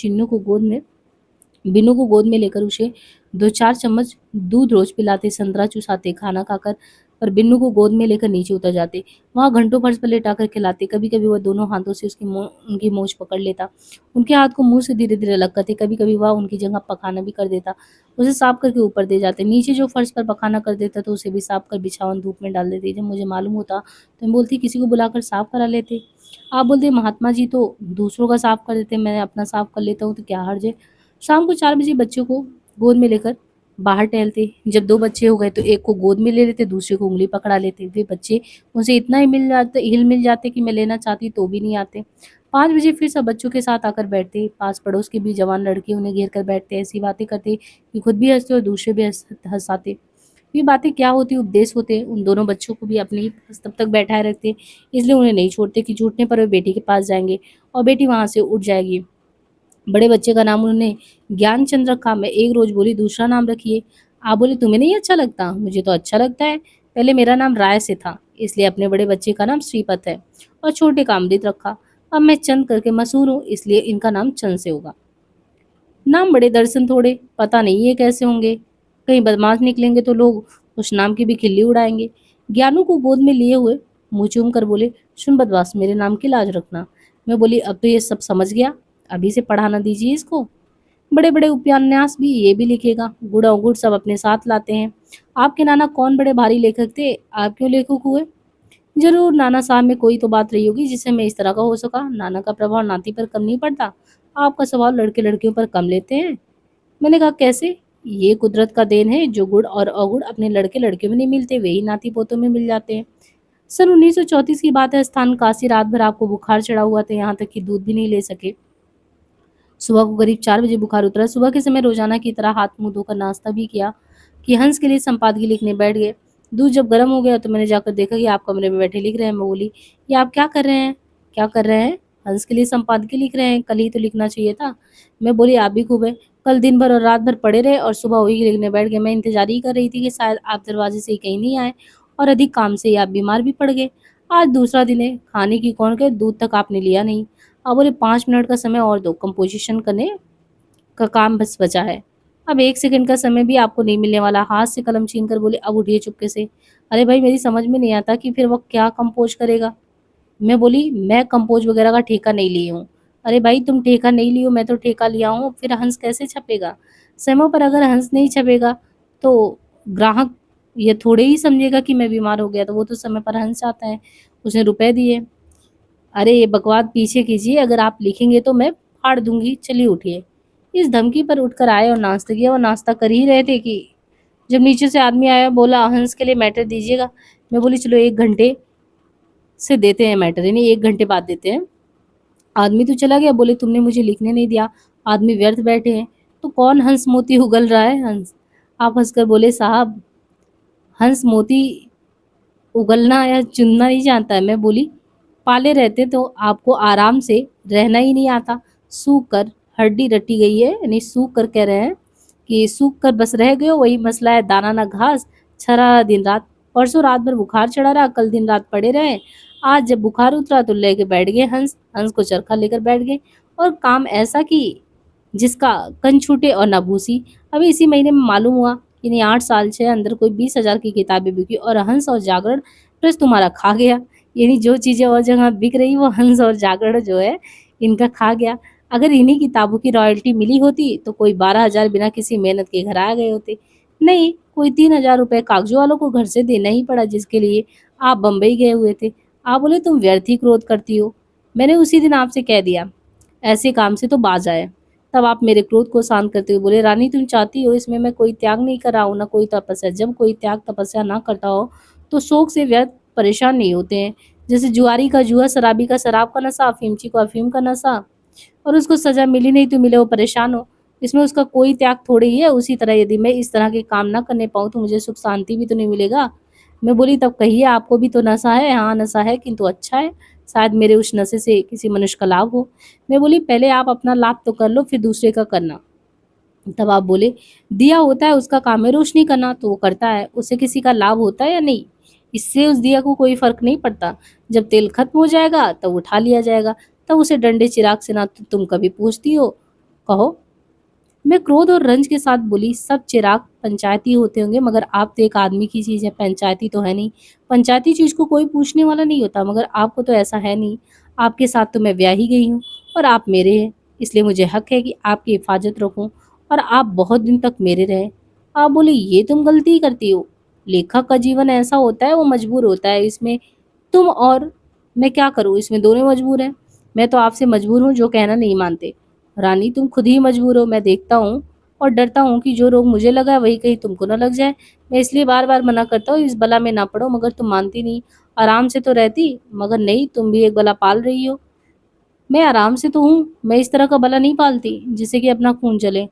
बिन्नू को गोद में लेकर उसे 2-4 चम्मच दूध रोज पिलाते, संतरा चूसाते, खाना खाकर पर बिन्नू को गोद में लेकर नीचे उतर जाते। वहाँ घंटों फर्श पर लेटाकर खिलाते। कभी-कभी वह दोनों हाथों से उनकी मोछ पकड़ लेता। उनके हाथ को मुँह से धीरे-धीरे अलग करते। कभी-कभी वह उनकी जगह पखाना भी कर देता। उसे साफ करके ऊपर दे जाते। नीचे जो फर्श पर पखाना कर देता तो उसे भी साफ कर बिछावन धूप में डाल देते। जब मुझे मालूम होता तो मैं बोलती किसी को बुलाकर साफ करा लेते। आप बोलते महात्मा जी तो दूसरों का साफ कर देते, मैं अपना साफ कर लेता हूँ तो क्या हर्ज है। शाम को 4 बजे बच्चों को गोद में लेकर बाहर टहलते। जब 2 बच्चे हो गए तो एक को गोद में ले लेते, दूसरे को उँगली पकड़ा लेते। वे बच्चे उनसे इतना हिल मिल जाते कि मैं लेना चाहती तो भी नहीं आते। 5 बजे फिर सब बच्चों के साथ आकर बैठते। पास पड़ोस के भी जवान लड़के उन्हें घेर कर बैठते। ऐसी बातें करते कि खुद भी हँसते और दूसरे भी हँसाते। ये बातें क्या होती, उपदेश होते। उन दोनों बच्चों को भी अपने ही पास तब तक बैठाए रखते, इसलिए उन्हें नहीं छोड़ते कि छूटने पर वे बेटी के पास जाएँगे और बेटी वहाँ से उठ जाएगी। बड़े बच्चे का नाम उन्होंने ज्ञानचंद रखा। मैं एक रोज बोली दूसरा नाम रखिए। आप बोले तुम्हें नहीं अच्छा लगता? मुझे तो अच्छा लगता है। पहले मेरा नाम राय से था, इसलिए अपने बड़े बच्चे का नाम श्रीपत है और छोटे का अमृत रखा। अब मैं चंद करके मशहूर हूँ, इसलिए इनका नाम चंद से होगा। नाम बड़े दर्शन थोड़े, पता नहीं ये कैसे होंगे। कहीं बदमाश निकलेंगे तो लोग उस नाम की भी खिल्ली उड़ाएंगे। ज्ञानू को गोद में लिए हुए मुँह चूम कर बोले, सुन बदमाश, मेरे नाम की लाज रखना। मैं बोली अब तो ये सब समझ गया, अभी से पढ़ाना दीजिए इसको। बड़े बड़े उपन्यास भी ये भी लिखेगा। गुड़ अवगुड़ सब अपने साथ लाते हैं। आपके नाना कौन बड़े भारी लेखक थे, आप क्यों लेखक हुए? जरूर नाना साहब में कोई तो बात रही होगी जिससे मैं इस तरह का हो सका। नाना का प्रभाव नाती पर कम नहीं पड़ता, आपका स्वभाव लड़के लड़कियों पर कम लेते हैं। मैंने कहा कैसे? ये कुदरत का देन है, जो गुड़ और अवगुड़ अपने लड़के लड़कियों में नहीं मिलते वही नाती पोतों में मिल जाते हैं। सन 1934 की बात है। स्थान काशी। रात भर आपको बुखार चढ़ा हुआ था, यहाँ तक कि दूध भी नहीं ले सके। सुबह को करीब 4 बजे बुखार उतरा। सुबह के समय रोजाना की तरह हाथ मुंह धोकर नाश्ता भी किया कि हंस के लिए संपादकीय लिखने बैठ गए। दूध जब गर्म हो गया तो मैंने जाकर देखा कि आप कमरे में बैठे लिख रहे हैं। मैं बोली, ये आप क्या कर रहे हैं? क्या कर रहे हैं? हंस के लिए संपादकीय लिख रहे हैं, कल ही तो लिखना चाहिए था। मैं बोली, आप भी खूब है। कल दिन भर और रात भर पड़े रहे और सुबह वही लिखने बैठ गए। मैं इंतजार ही कर रही थी कि शायद आप दरवाजे से ही कहीं नहीं आए और अधिक काम से ही आप बीमार भी पड़ गए। आज दूसरा दिन है, खाने की कौन के दूध तक आपने लिया नहीं। आप बोले 5 मिनट का समय और दो, कंपोजिशन करने का काम बस बचा है। अब 1 सेकंड का समय भी आपको नहीं मिलने वाला। हाथ से कलम छीन कर बोले, अब उठिए चुपके से। अरे भाई, मेरी समझ में नहीं आता कि फिर वो क्या कंपोज करेगा। मैं बोली, मैं कंपोज वगैरह का ठेका नहीं ली हूँ। अरे भाई, तुम ठेका नहीं लियो, मैं तो ठेका लिया हूँ। फिर हंस कैसे छपेगा? समय पर अगर हंस नहीं छपेगा तो ग्राहक ये थोड़े ही समझेगा कि मैं बीमार हो गया, तो वो तो समय पर हंस जाता है। उसने रुपए दिए। अरे ये बकवाद पीछे कीजिए, अगर आप लिखेंगे तो मैं फाड़ दूंगी, चलिए उठिए। इस धमकी पर उठकर आए और नाश्ता किया। वो नाश्ता कर ही रहे थे कि जब नीचे से आदमी आया, बोला हंस के लिए मैटर दीजिएगा। मैं बोली चलो 1 घंटे से देते हैं मैटर, यानी 1 घंटे बाद देते हैं। आदमी तो चला गया। बोले तुमने मुझे लिखने नहीं दिया, आदमी व्यर्थ बैठे हैं। तो कौन हंस मोती उगल रहा है? हंस। आप हंसकर बोले, साहब हंस मोती उगलना या चुनना नहीं जानता है। मैं बोली, पाले रहते तो आपको आराम से रहना ही नहीं आता। सूख कर हड्डी रटी गई है, यानी सूख कर कह रहे हैं कि सूख कर बस रह गए हो, वही मसला है। दाना ना घास, छरा दिन रात। परसों रात भर बुखार चढ़ा रहा, कल दिन रात पड़े रहे। आज जब बुखार उतरा तो लेके बैठ गए हंस। हंस को चरखा लेकर बैठ गए और काम ऐसा कि जिसका कन छूटे और ना भूसी। अभी इसी महीने में मालूम हुआ कि नहीं 8 साल से अंदर कोई 20,000 की किताबें बिकी और हंस और जागरण प्रेस तुम्हारा खा गया। यानी जो चीज़ें और जगह बिक रही वो हंस और जागरण जो है इनका खा गया। अगर इन्हीं किताबों की रॉयल्टी मिली होती तो कोई 12,000 बिना किसी मेहनत के घर आ गए होते। नहीं, कोई 3,000 रुपए कागज़ों वालों को घर से देना ही पड़ा जिसके लिए आप बम्बई गए हुए थे। आप बोले तुम व्यर्थ ही क्रोध करती हो। मैंने उसी दिन आपसे कह दिया, ऐसे काम से तो बाज़ आए। तब आप मेरे क्रोध को शांत करते हुए बोले, रानी तुम चाहती हो इसमें मैं कोई त्याग नहीं कर रहा हूँ, ना कोई तपस्या। जब कोई त्याग तपस्या ना करता हो, तो शोक से व्यर्थ परेशान नहीं होते हैं। जैसे जुआरी का जुआ, शराबी का शराब का नशा, अफीमची को अफीम का नशा, और उसको सज़ा मिली नहीं तो मिले वो परेशान हो। इसमें उसका कोई त्याग थोड़ी ही है। उसी तरह यदि मैं इस तरह के काम ना करने पाऊँ तो मुझे सुख शांति भी तो नहीं मिलेगा। मैं बोली तब कहिए आपको भी तो नशा है? हाँ, नशा है किंतु अच्छा है। शायद मेरे उस नशे से किसी मनुष्य का लाभ हो। मैं बोली पहले आप अपना लाभ तो कर लो फिर दूसरे का करना। तब आप बोले, दिया होता है उसका काम है रोशनी करना तो वो करता है, उससे किसी का लाभ होता है या नहीं? इससे उस दिया को कोई फ़र्क नहीं पड़ता। जब तेल खत्म हो जाएगा तब उठा लिया जाएगा, तब उसे डंडे चिराग से ना तो तुम कभी पूछती हो। कहो। मैं क्रोध और रंज के साथ बोली, सब चिराग पंचायती होते होंगे मगर आप तो एक आदमी की चीज़ है, पंचायती तो है नहीं। पंचायती चीज़ को कोई पूछने वाला नहीं होता मगर आपको तो ऐसा है नहीं। आपके साथ तो मैं ब्याही गई हूँ और आप मेरे हैं, इसलिए मुझे हक है कि आपकी हिफाजत रखूँ और आप बहुत दिन तक मेरे रहे। आप बोले ये तुम गलती करती हो। लेखक का जीवन ऐसा होता है, वो मजबूर होता है इसमें। तुम और मैं क्या करूँ, इसमें दोनों मजबूर हैं। मैं तो आपसे मजबूर हूँ जो कहना नहीं मानते। रानी तुम खुद ही मजबूर हो, मैं देखता हूँ और डरता हूँ कि जो रोग मुझे लगा है वही कहीं तुमको न लग जाए। मैं इसलिए बार-बार मना करता हूँ इस बला में ना पड़ो मगर तुम मानती नहीं। आराम से तो रहती, मगर नहीं तुम भी एक बला पाल रही हो। मैं आराम से तो हूँ, मैं इस तरह का बला नहीं पालती जिससे कि अपना खून जले।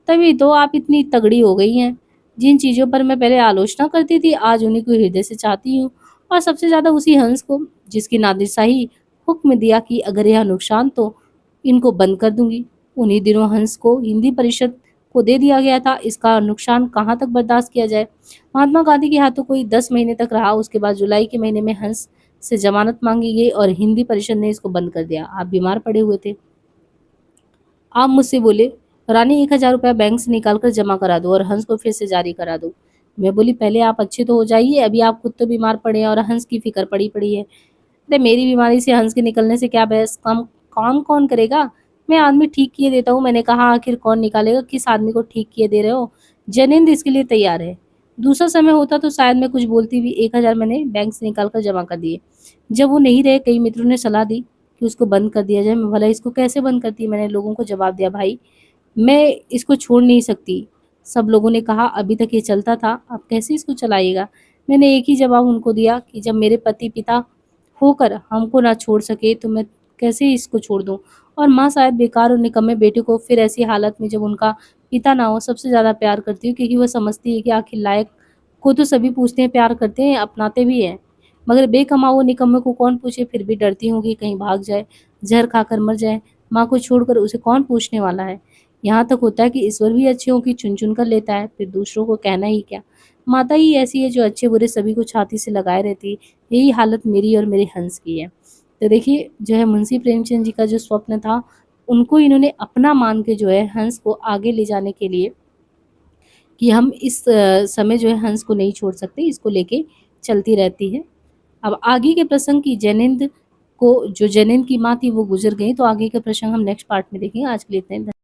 तभी तो आप इतनी तगड़ी हो गई हैं। जिन चीज़ों पर मैं पहले आलोचना करती थी आज उन्हीं को हृदय से चाहती हूँ और सबसे ज़्यादा उसी हंस को जिसकी नादिरशाही हुक्म दिया कि अगर यह नुकसान तो इनको बंद कर दूंगी। उन्हीं दिनों हंस को हिंदी परिषद को दे दिया गया था। इसका नुकसान कहाँ तक बर्दाश्त किया जाए। महात्मा गांधी के हाथों कोई 10 महीने तक रहा। उसके बाद जुलाई के महीने में हंस से जमानत मांगी गई और हिंदी परिषद ने इसको बंद कर दिया। आप बीमार पड़े हुए थे। आप मुझसे बोले, रानी 1,000 रुपया बैंक से निकाल कर जमा करा दो और हंस को फिर से जारी करा दो। मैं बोली पहले आप अच्छे तो हो जाइए, अभी आप खुद तो बीमार पड़े हैं और हंस की फिक्र पड़ी पड़ी है। अरे मेरी बीमारी से हंस के निकलने से क्या बहस, कम काम कौन करेगा? मैं आदमी ठीक किए देता हूँ। मैंने कहा आखिर कौन निकालेगा, किस आदमी को ठीक किए दे रहे हो? जनिंद इसके लिए तैयार है। दूसरा समय होता तो शायद मैं कुछ बोलती भी। 1,000 मैंने बैंक से निकाल कर जमा कर दिए। जब वो नहीं रहे कई मित्रों ने सलाह दी कि उसको बंद कर दिया जाए। मैं भला इसको कैसे बंद करती? मैंने लोगों को जवाब दिया, भाई मैं इसको छोड़ नहीं सकती। सब लोगों ने कहा अभी तक ये चलता था, अब कैसे इसको चलाइएगा? मैंने एक ही जवाब उनको दिया कि जब मेरे पति पिता होकर हमको ना छोड़ सके तो मैं कैसे इसको छोड़ दूँ? और माँ शायद बेकार और निकम्मे बेटे को फिर ऐसी हालत में जब उनका पिता ना हो सबसे ज़्यादा प्यार करती हूँ क्योंकि वो समझती है कि आखिर लायक को तो सभी पूछते हैं, प्यार करते हैं, अपनाते भी हैं। मगर बेकमाओ निकम्मे को कौन पूछे, फिर भी डरती हूँ कि कहीं भाग जाए, ज़हर खाकर मर जाए। माँ को छोड़कर उसे कौन पूछने वाला है? यहाँ तक होता है कि ईश्वर भी अच्छियों की चुन-चुन कर लेता है, फिर दूसरों को कहना ही क्या। माता ही ऐसी है जो अच्छे-बुरे सभी को छाती से लगाए रहती है। यही हालत मेरी और मेरे हंस की है। तो देखिए जो है मुंशी प्रेमचंद जी का जो स्वप्न था, उनको इन्होंने अपना मान के जो है हंस को आगे ले जाने के लिए कि हम इस समय जो है हंस को नहीं छोड़ सकते, इसको लेके चलती रहती है। अब आगे के प्रसंग की जैनिंद को जो जैनिंद की माँ थी वो गुज़र गई, तो आगे के प्रसंग हम नेक्स्ट पार्ट में देखेंगे। आज के लिए इतना ही।